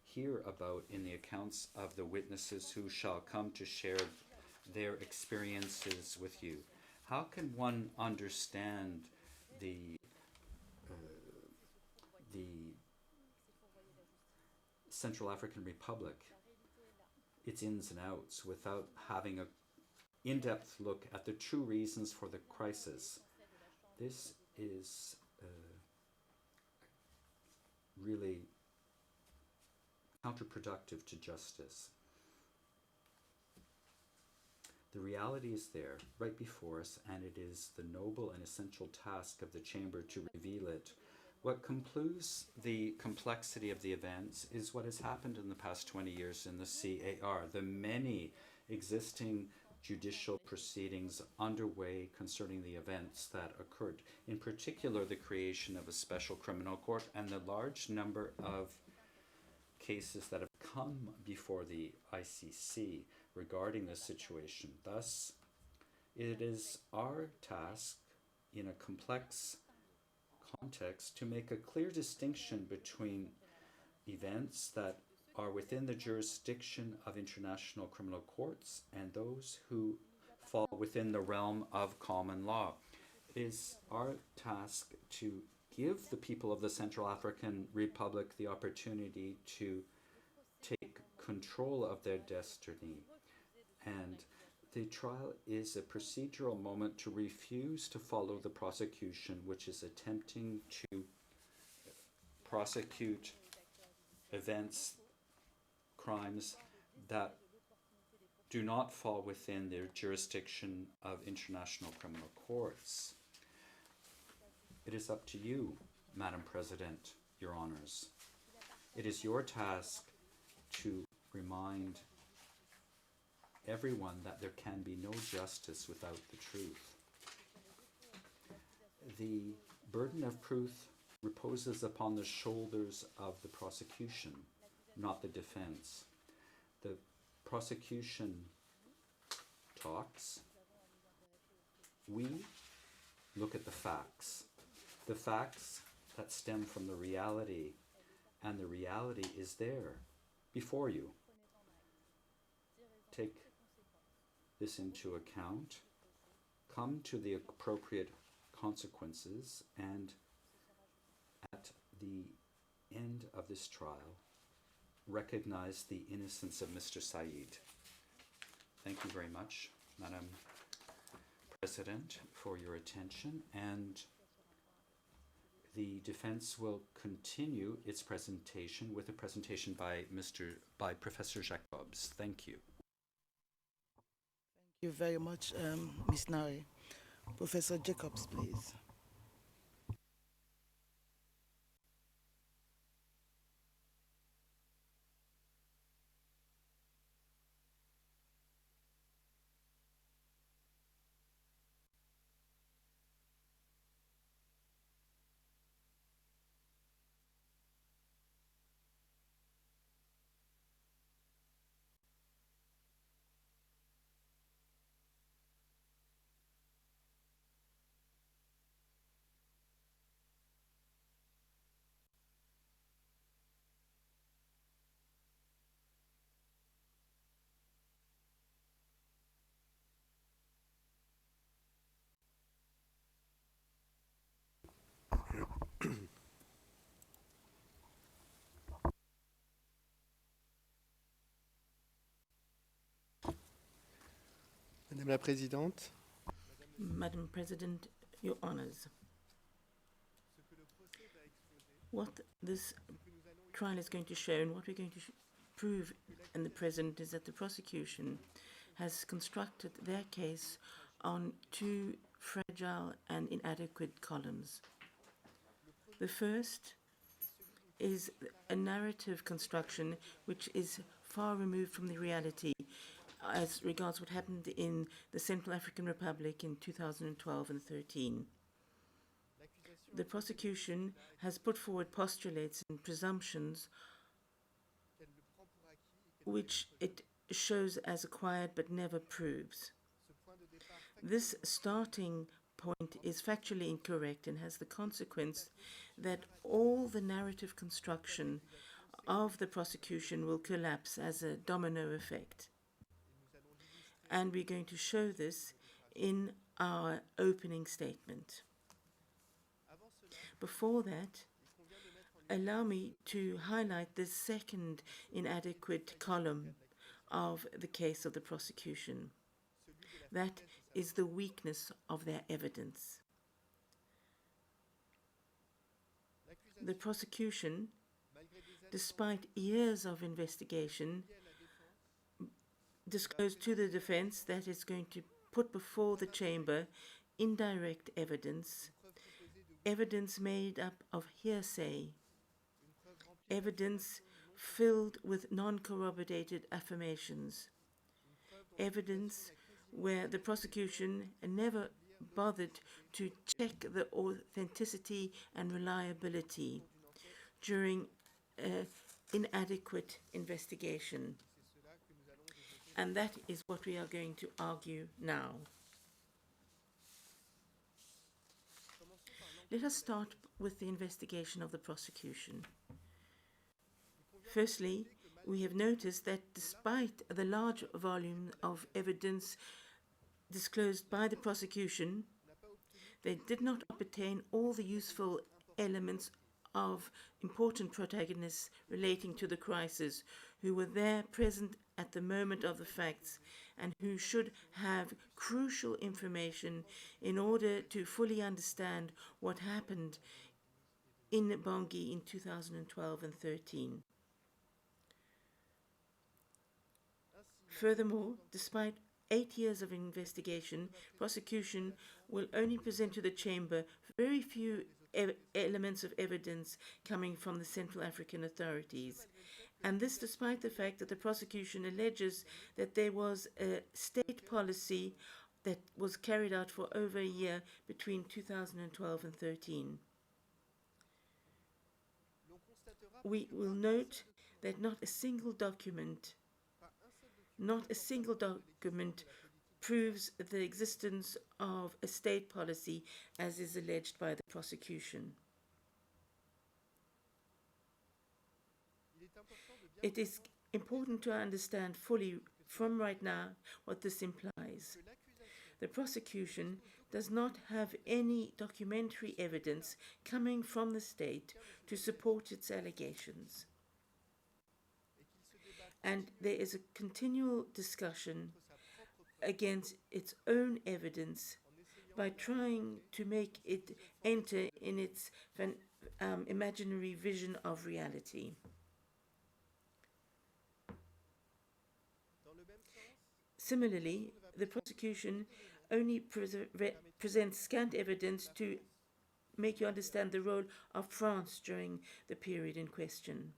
hear about in the accounts of the witnesses who shall come to share their experiences with you. How can one understand the Central African Republic, its ins and outs, without having an in-depth look at the true reasons for the crisis? This is really counterproductive to justice. The reality is there, right before us, and it is the noble and essential task of the Chamber to reveal it. What concludes the complexity of the events is what has happened in the past 20 years in the CAR. The many existing judicial proceedings underway concerning the events that occurred. In particular, the creation of a special criminal court and the large number of cases that have come before the ICC regarding this situation. Thus, it is our task in a complex context to make a clear distinction between events that are within the jurisdiction of international criminal courts and those who fall within the realm of common law. It is our task to give the people of the Central African Republic the opportunity to take control of their destiny. And the trial is a procedural moment to refuse to follow the prosecution, which is attempting to prosecute events, crimes that do not fall within the jurisdiction of international criminal courts. It is up to you, Madam President, Your Honors. It is your task to remind everyone that there can be no justice without the truth. The burden of proof reposes upon the shoulders of the prosecution, not the defense. The prosecution talks. We look at the facts that stem from the reality, and the reality is there before you. Take this into account, come to the appropriate consequences, and at the end of this trial, recognize the innocence of Mr. Said. Thank you very much, Madam President, for your attention, and the defense will continue its presentation with a presentation by Professor Jacobs. Thank you. Thank you very much, Ms. Nawe. Professor Jacobs, please. Madame la Présidente, Madam President, Your Honours, what this trial is going to show and what we're going to prove in the present is that the prosecution has constructed their case on two fragile and inadequate columns. The first is a narrative construction which is far removed from the reality as regards what happened in the Central African Republic in 2012 and 13. The prosecution has put forward postulates and presumptions which it shows as acquired but never proves. This starting point is factually incorrect and has the consequence that all the narrative construction of the prosecution will collapse as a domino effect. and we're going to show this in our opening statement. Before that, allow me to highlight the second inadequate column of the case of the prosecution. That is the weakness of their evidence. The prosecution, despite years of investigation, disclosed to the defense that it's going to put before the chamber indirect evidence, evidence made up of hearsay, evidence filled with non-corroborated affirmations, evidence where the prosecution never bothered to check the authenticity and reliability during inadequate investigation. And that is what we are going to argue now. Let us start with the investigation of the prosecution. Firstly, we have noticed that despite the large volume of evidence disclosed by the prosecution, they did not obtain all the useful elements of important protagonists relating to the crisis who were there present at the moment of the facts and who should have crucial information in order to fully understand what happened in Bangui in 2012 and 13. Furthermore, despite 8 years of investigation, prosecution will only present to the chamber very few elements of evidence coming from the Central African authorities. And this despite the fact that the prosecution alleges that there was a state policy that was carried out for over a year between 2012 and 13. We will note that not a single document proves the existence of a state policy as is alleged by the prosecution. It is important to understand fully from right now what this implies. The prosecution does not have any documentary evidence coming from the state to support its allegations. And there is a continual discussion against its own evidence by trying to make it enter in its imaginary vision of reality. Similarly, the prosecution only presents scant evidence to make you understand the role of France during the period in question.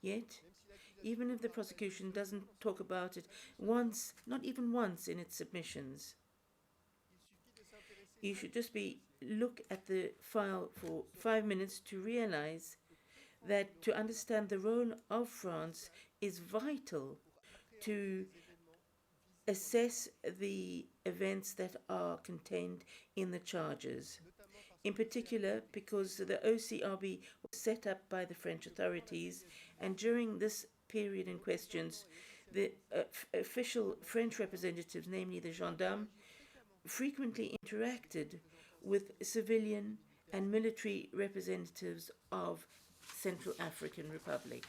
Yet, even if the prosecution doesn't talk about it once, not even once in its submissions, you should just look at the file for 5 minutes to realize that to understand the role of France is vital to assess the events that are contained in the charges. In particular, because the OCRB was set up by the French authorities, and during this period in questions, the official French representatives, namely the gendarmes, frequently interacted with civilian and military representatives of Central African Republic.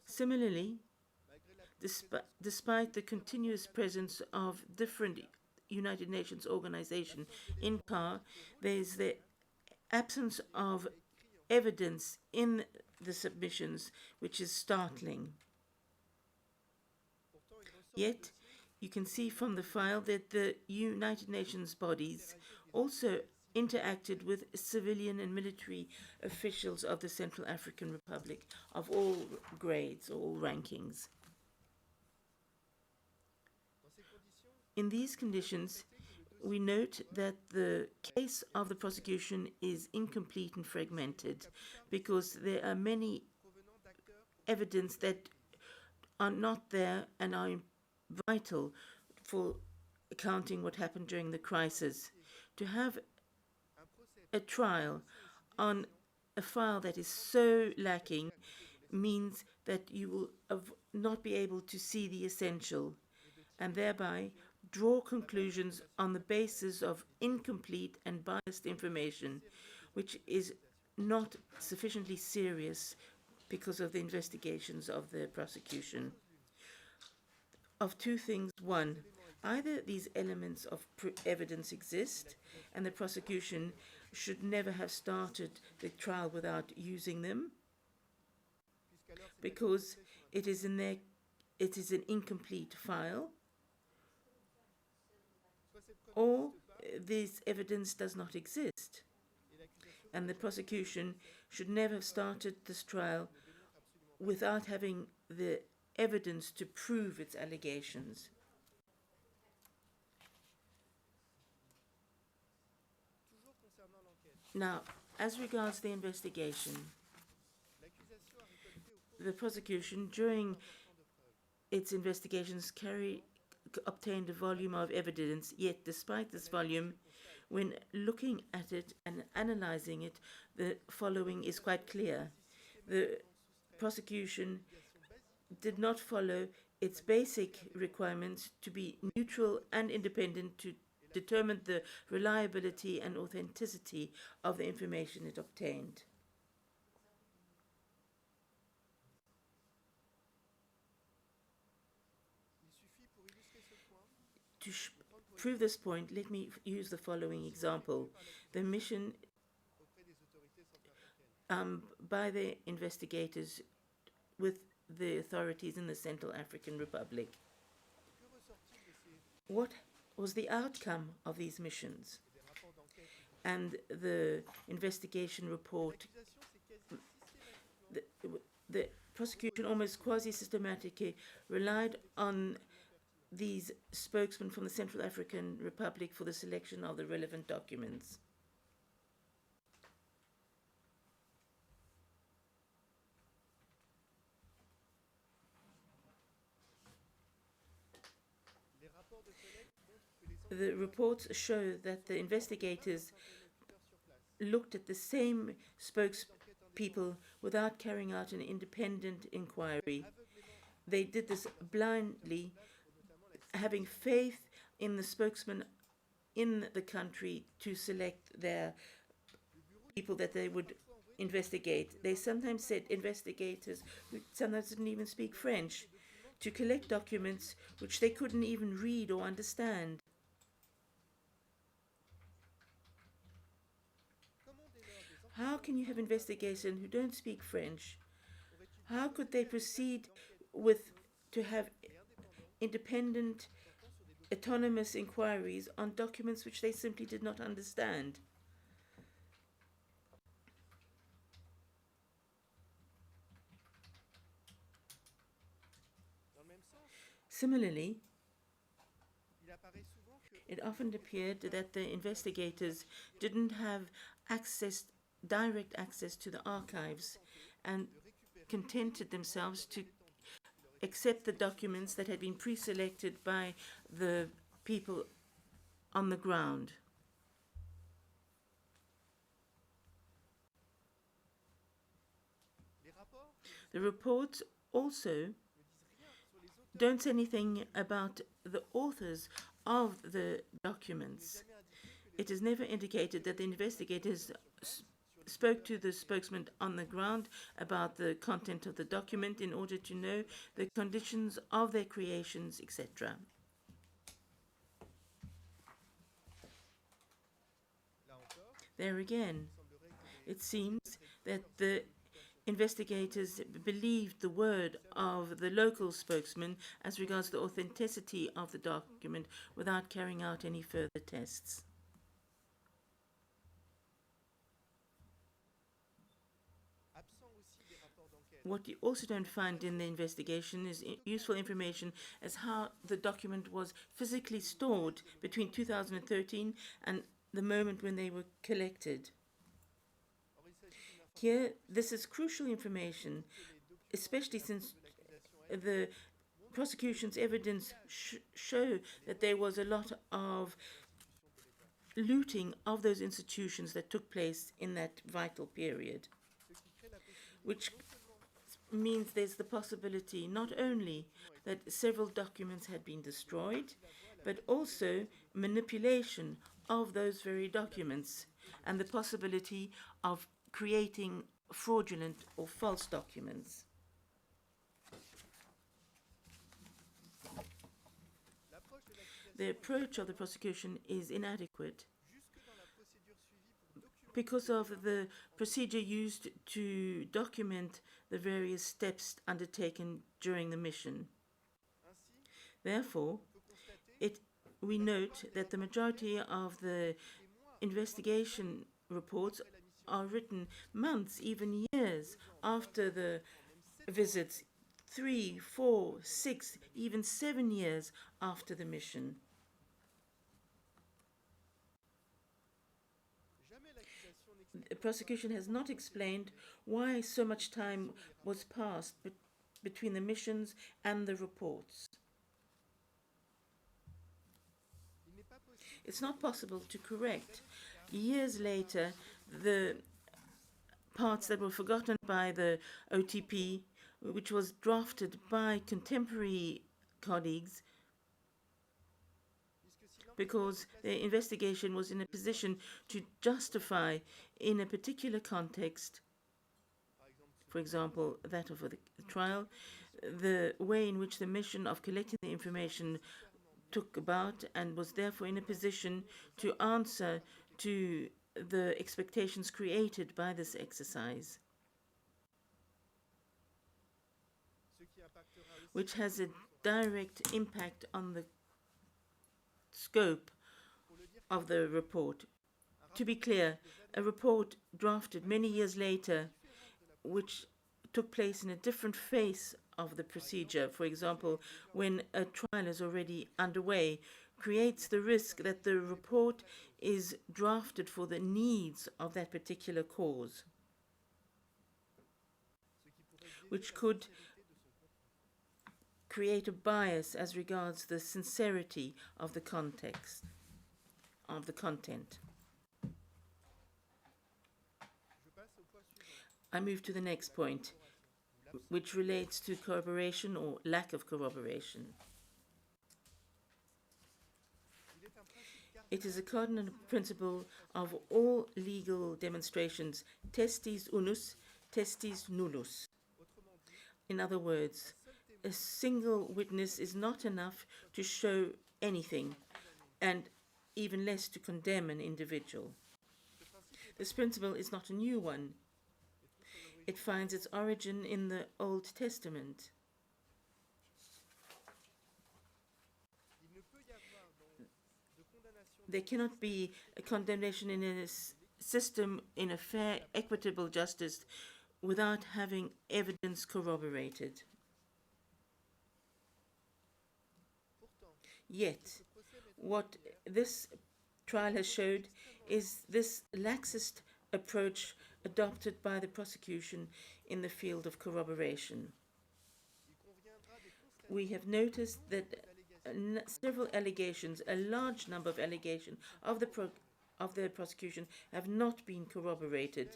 Similarly, despite the continuous presence of different United Nations organizations in CAR, there is the absence of evidence in the submissions, which is startling. Yet, you can see from the file that the United Nations bodies also interacted with civilian and military officials of the Central African Republic of all grades, all rankings. In these conditions, we note that the case of the prosecution is incomplete and fragmented because there are many evidence that are not there and are vital for accounting what happened during the crisis. To have a trial on a file that is so lacking means that you will not be able to see the essential and thereby draw conclusions on the basis of incomplete and biased information, which is not sufficiently serious because of the investigations of the prosecution. Of two things: one, either these elements of evidence exist and the prosecution should never have started the trial without using them, because it is an incomplete file, or this evidence does not exist and the prosecution should never have started this trial without having the evidence to prove its allegations. Now, as regards the investigation, the prosecution, during its investigations, obtained a volume of evidence, yet despite this volume, when looking at it and analyzing it, the following is quite clear. The prosecution did not follow its basic requirements to be neutral and independent to determine the reliability and authenticity of the information it obtained. To prove this point, let me use the following example. The mission by the investigators with the authorities in the Central African Republic. What was the outcome of these missions? And the investigation report, the prosecution almost quasi-systematically relied on these spokesmen from the Central African Republic for the selection of the relevant documents. The reports show that the investigators looked at the same spokespeople without carrying out an independent inquiry. They did this blindly, having faith in the spokesman in the country to select their people that they would investigate. They sometimes said investigators who sometimes didn't even speak French to collect documents which they couldn't even read or understand. How can you have investigators who don't speak French? How could they proceed to have independent, autonomous inquiries on documents which they simply did not understand? Similarly, it often appeared that the investigators didn't have direct access to the archives and contented themselves to accept the documents that had been pre-selected by the people on the ground. The reports also don't say anything about the authors of the documents. It is never indicated that the investigators spoke to the spokesman on the ground about the content of the document in order to know the conditions of their creations, etc. There again, it seems that the investigators believed the word of the local spokesman as regards the authenticity of the document without carrying out any further tests. What you also don't find in the investigation is useful information as how the document was physically stored between 2013 and the moment when they were collected. Here, this is crucial information, especially since the prosecution's evidence show that there was a lot of looting of those institutions that took place in that vital period. which means there's the possibility not only that several documents had been destroyed, but also manipulation of those very documents and the possibility of creating fraudulent or false documents. The approach of the prosecution is inadequate because of the procedure used to document the various steps undertaken during the mission. Therefore, we note that the majority of the investigation reports are written months, even years after the visits, 3, 4, 6, even 7 years after the mission. The prosecution has not explained why so much time was passed between the missions and the reports. It's not possible to correct, years later, the parts that were forgotten by the OTP, which was drafted by contemporary colleagues, because the investigation was in a position to justify, in a particular context, for example, that of the trial, the way in which the mission of collecting the information took about, and was therefore in a position to answer to the expectations created by this exercise, which has a direct impact on the scope of the report. To be clear, a report drafted many years later, which took place in a different phase of the procedure, for example, when a trial is already underway, creates the risk that the report is drafted for the needs of that particular cause, which could create a bias as regards the sincerity of the context, of the content. I move to the next point, which relates to corroboration or lack of corroboration. It is a cardinal principle of all legal demonstrations, testis unus, testis nullus. In other words, a single witness is not enough to show anything, and even less to condemn an individual. This principle is not a new one. It finds its origin in the Old Testament. There cannot be a condemnation in a system, in a fair, equitable justice, without having evidence corroborated. Yet, what this trial has showed is this laxist approach adopted by the prosecution in the field of corroboration. We have noticed that several allegations, a large number of allegations of the prosecution have not been corroborated,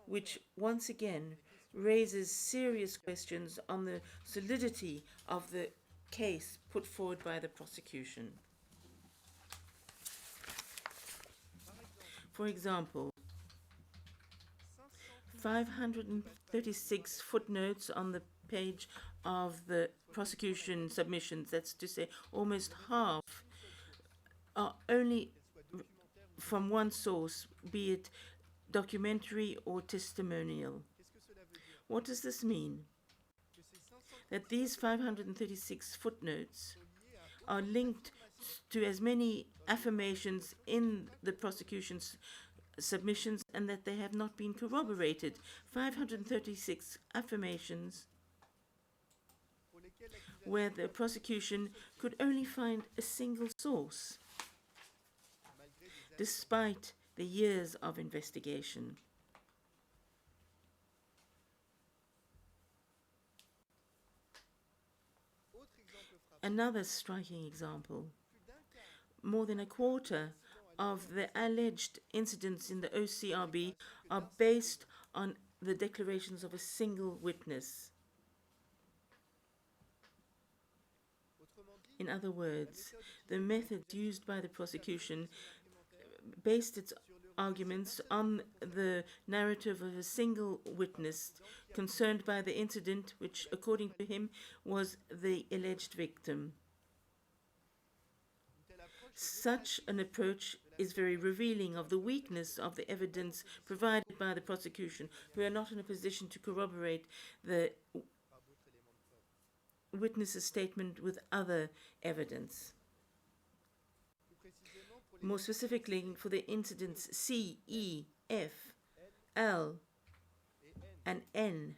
which once again raises serious questions on the solidity of the case put forward by the prosecution. For example, 536 footnotes on the page of the prosecution submissions, that's to say almost half, are only from one source, be it documentary or testimonial. What does this mean? That these 536 footnotes are linked to as many affirmations in the prosecution's submissions, and that they have not been corroborated. 536 affirmations where the prosecution could only find a single source, despite the years of investigation. Another striking example: more than a quarter of the alleged incidents in the OCRB are based on the declarations of a single witness. In other words, the method used by the prosecution based its arguments on the narrative of a single witness concerned by the incident, which, according to him, was the alleged victim. Such an approach is very revealing of the weakness of the evidence provided by the prosecution, who are not in a position to corroborate the witness's statement with other evidence. More specifically, for the incidents C, E, F, L, and N,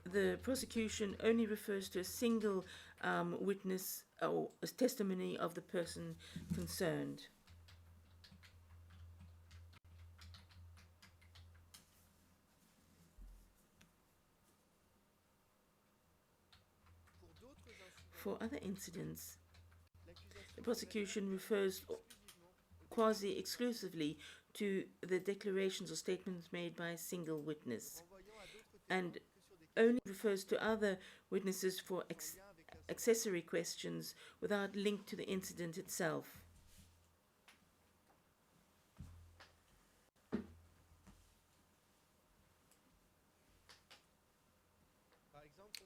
the prosecution only refers to a single witness or testimony of the person concerned. For other incidents, the prosecution refers quasi-exclusively to the declarations or statements made by a single witness, and only refers to other witnesses for accessory questions without link to the incident itself.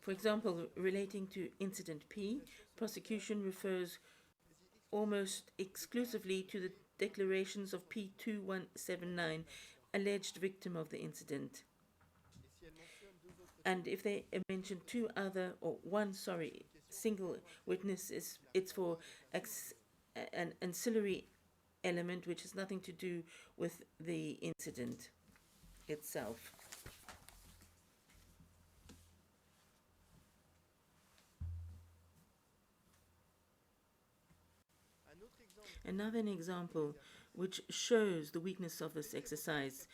For example, relating to incident P, prosecution refers almost exclusively to the declarations of P2179, alleged victim of the incident. And if they mention one single witness, it's for an ancillary element which has nothing to do with the incident itself. Another example which shows the weakness of this exercise,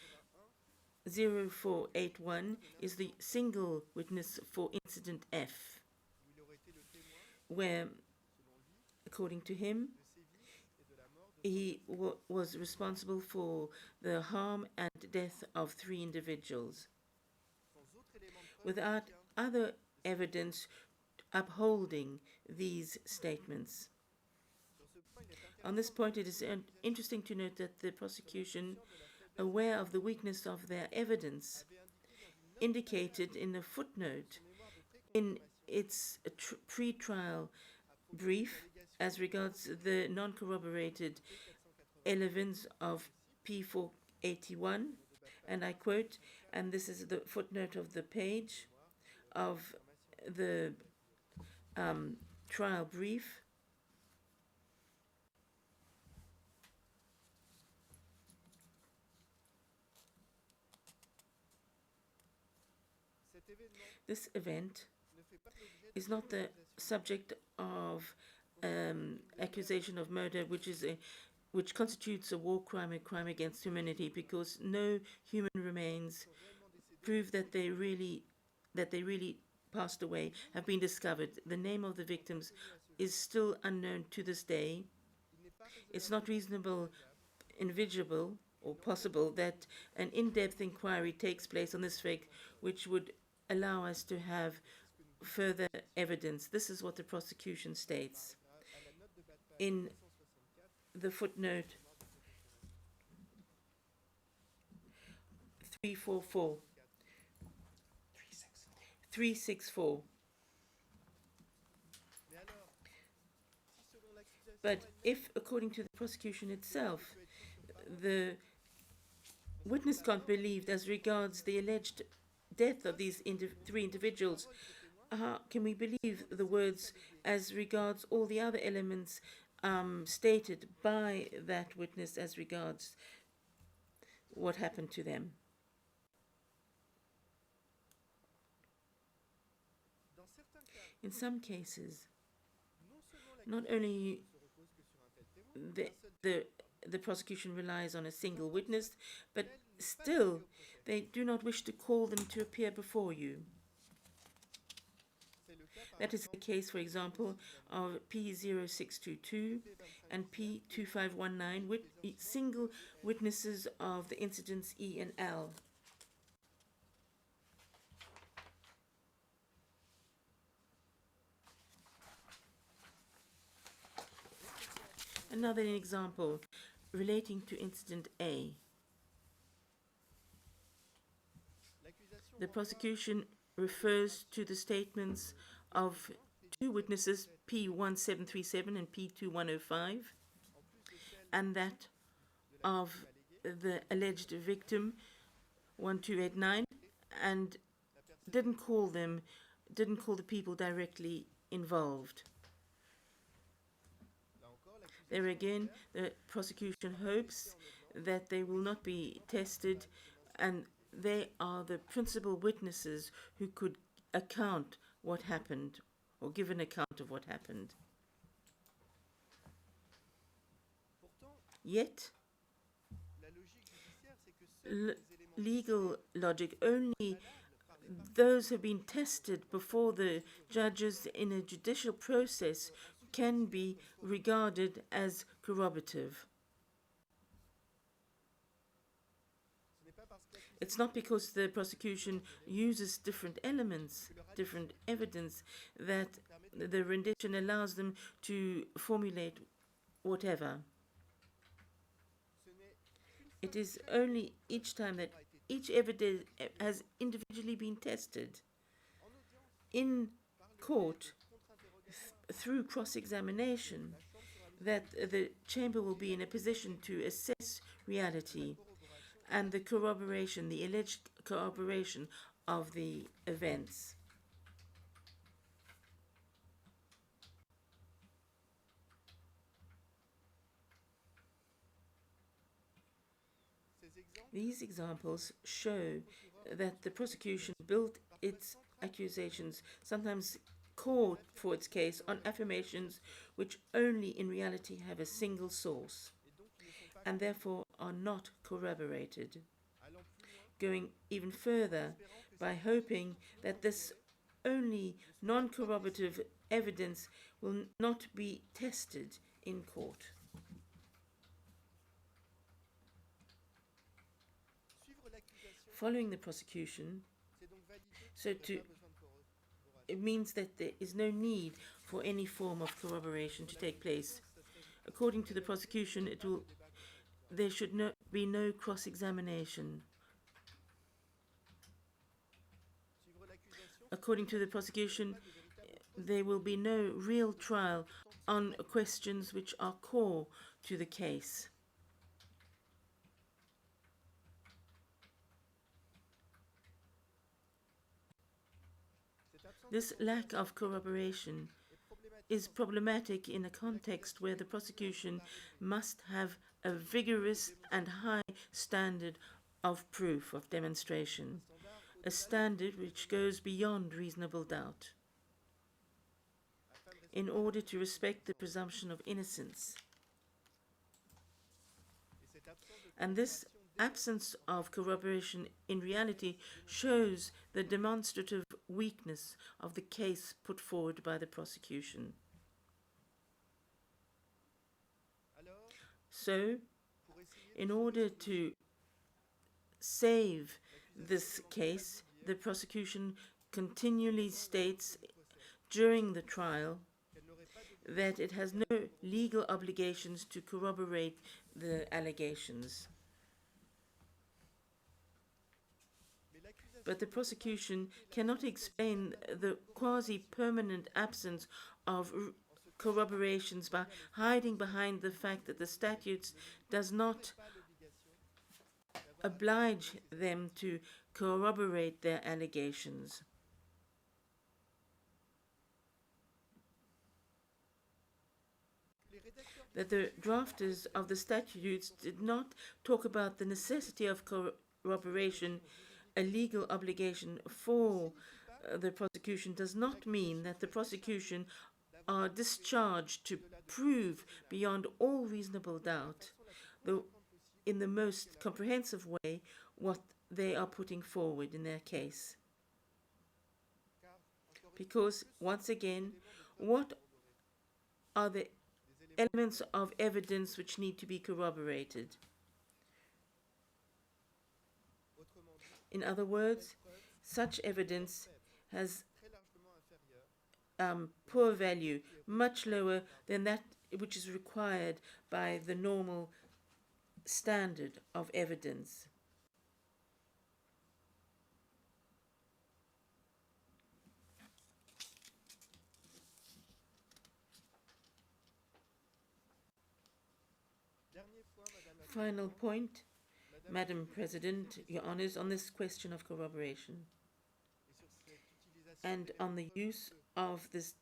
0481, is the single witness for incident F, where, according to him, he was responsible for the harm and death of 3 individuals, without other evidence upholding these statements. On this point, it is interesting to note that the prosecution, aware of the weakness of their evidence, indicated in a footnote in its pre-trial brief as regards the non-corroborated elements of P481, and I quote, and this is the footnote of the page of the trial brief. This event is not the subject of accusation of murder, which constitutes a war crime, a crime against humanity, because no human remains prove that they really passed away have been discovered. The name of the victims is still unknown to this day. It's not reasonable, envisageable, or possible that an in-depth inquiry takes place on this fact, which would allow us to have further evidence. This is what the prosecution states in the footnote 364. But if, according to the prosecution itself, the witness can't believe as regards the alleged death of these 3 individuals, how can we believe the words as regards all the other elements stated by that witness as regards what happened to them? In some cases, not only the prosecution relies on a single witness, but still they do not wish to call them to appear before you. That is the case, for example, of P0622 and P2519, single witnesses of the incidents E and L. Another example relating to incident A. The prosecution refers to the statements of two witnesses, P1737 and P2105, and that of the alleged victim, 1289, and didn't call the people directly involved. There again, the prosecution hopes that they will not be tested, and they are the principal witnesses who could account what happened, or give an account of what happened. Yet, legal logic, only those who have been tested before the judges in a judicial process can be regarded as corroborative. It's not because the prosecution uses different elements, different evidence, that the rendition allows them to formulate whatever. It is only each time that each evidence has individually been tested in court through cross-examination that the chamber will be in a position to assess reality and the corroboration, the alleged corroboration of the events. These examples show that the prosecution built its accusations, sometimes called for its case, on affirmations which only in reality have a single source and therefore are not corroborated. Going even further, by hoping that this only non-corroborative evidence will not be tested in court. Following the prosecution, it means that there is no need for any form of corroboration to take place. According to the prosecution, there should be no cross-examination. According to the prosecution, there will be no real trial on questions which are core to the case. This lack of corroboration is problematic in a context where the prosecution must have a vigorous and high standard of proof, of demonstration, a standard which goes beyond reasonable doubt, in order to respect the presumption of innocence. And this absence of corroboration in reality shows the demonstrative weakness of the case put forward by the prosecution. So, in order to save this case, the prosecution continually states during the trial that it has no legal obligations to corroborate the allegations. But the prosecution cannot explain the quasi-permanent absence of corroborations by hiding behind the fact that the statutes does not oblige them to corroborate their allegations. That the drafters of the statutes did not talk about the necessity of corroboration, a legal obligation for the prosecution, does not mean that the prosecution are discharged to prove beyond all reasonable doubt, in the most comprehensive way, what they are putting forward in their case. Because, once again, what are the elements of evidence which need to be corroborated? In other words, such evidence has poor value, much lower than that which is required by the normal standard of evidence. Final point, Madam President, Your Honours, on this question of corroboration and on the use of this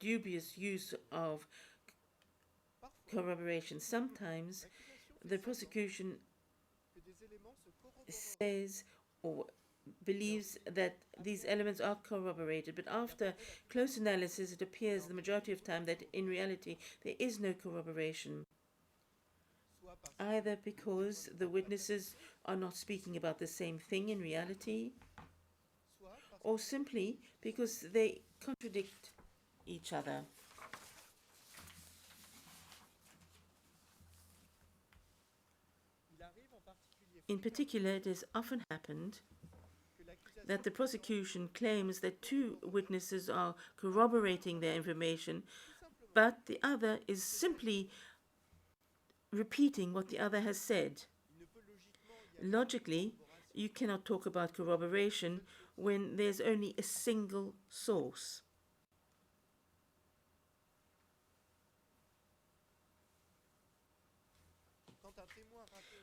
dubious use of corroboration. Sometimes the prosecution says or believes that these elements are corroborated, but after close analysis it appears the majority of time that in reality there is no corroboration, either because the witnesses are not speaking about the same thing in reality, or simply because they contradict each other. In particular, it has often happened that the prosecution claims that two witnesses are corroborating their information, but the other is simply repeating what the other has said. Logically, you cannot talk about corroboration when there's only a single source.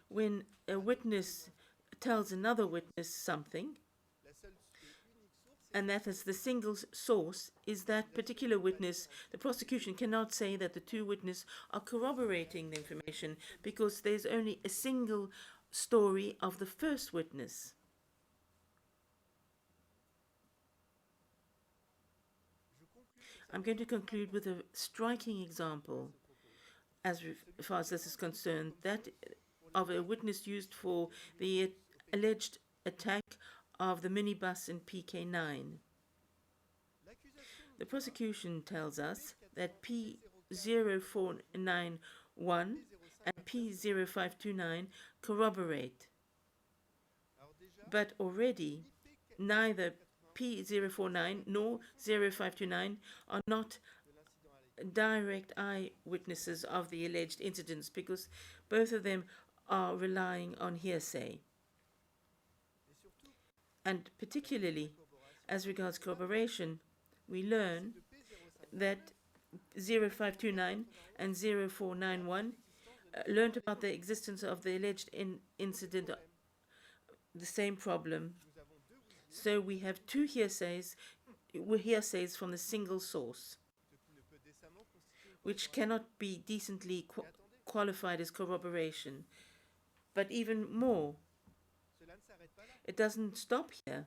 When a witness tells another witness something, and that is the single source is that particular witness, the prosecution cannot say that the two witnesses are corroborating the information because there's only a single story of the first witness. I'm going to conclude with a striking example as far as this is concerned, that of a witness used for the alleged attack of the minibus in PK9. The prosecution tells us that P0491 and P0529 corroborate, but already neither P049 nor 0529 are not direct eyewitnesses of the alleged incidents because both of them are relying on hearsay. And particularly as regards corroboration, we learn that 0529 and 0491 learned about the existence of the alleged incident, the same problem. So we have two hearsays from the single source, which cannot be decently qualified as corroboration. But even more, it doesn't stop here,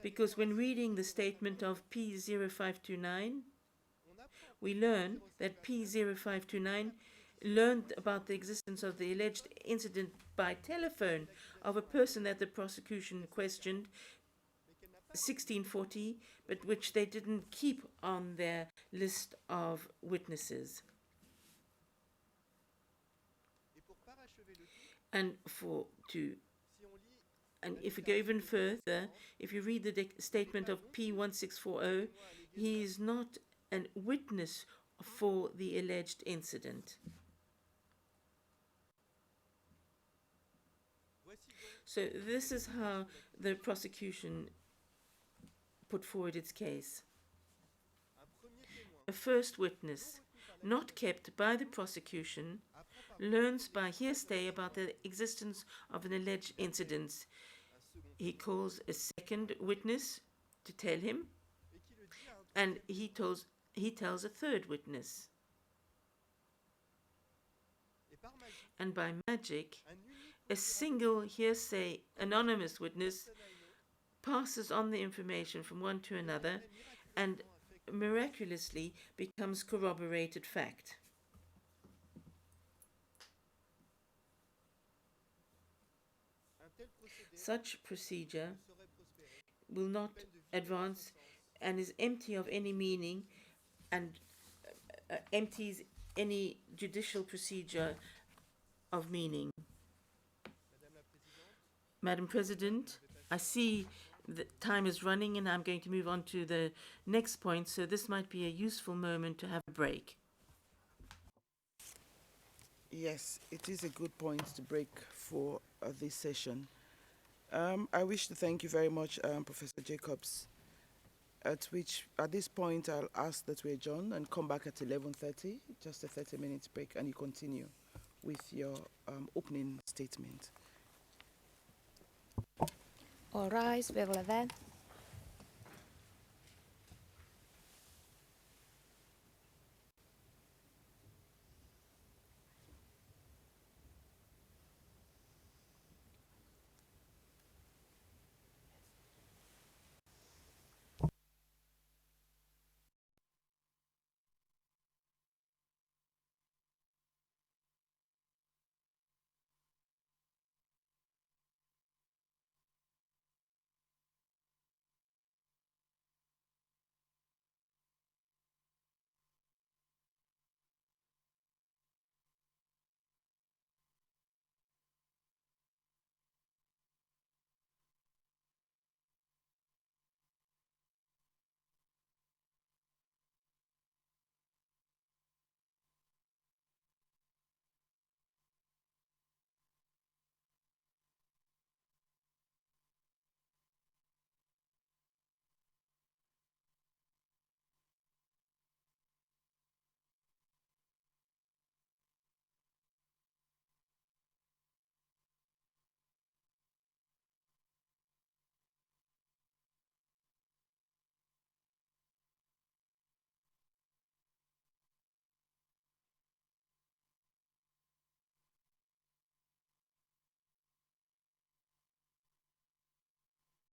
because when reading the statement of P0529, we learn that P0529 learned about the existence of the alleged incident by telephone of a person that the prosecution questioned 1640, but which they didn't keep on their list of witnesses. And if we go even further, if you read the statement of P1640, he is not a witness for the alleged incident. So this is how the prosecution put forward its case. A first witness, not kept by the prosecution, learns by hearsay about the existence of an alleged incident. He calls a second witness to tell him, and he tells a third witness. And by magic, a single hearsay anonymous witness passes on the information from one to another and miraculously becomes corroborated fact. Such procedure will not advance and is empty of any meaning and empties any judicial procedure of meaning. Madam President, I see the time is running and I'm going to move on to the next point, so this might be a useful moment to have a break. Yes, it is a good point to break for this session. I wish to thank you very much, Professor Jacobs, at this point I'll ask that we adjourn and come back at 11:30, just a 30-minute break, and you continue with your opening statement. All rise, vers le vent.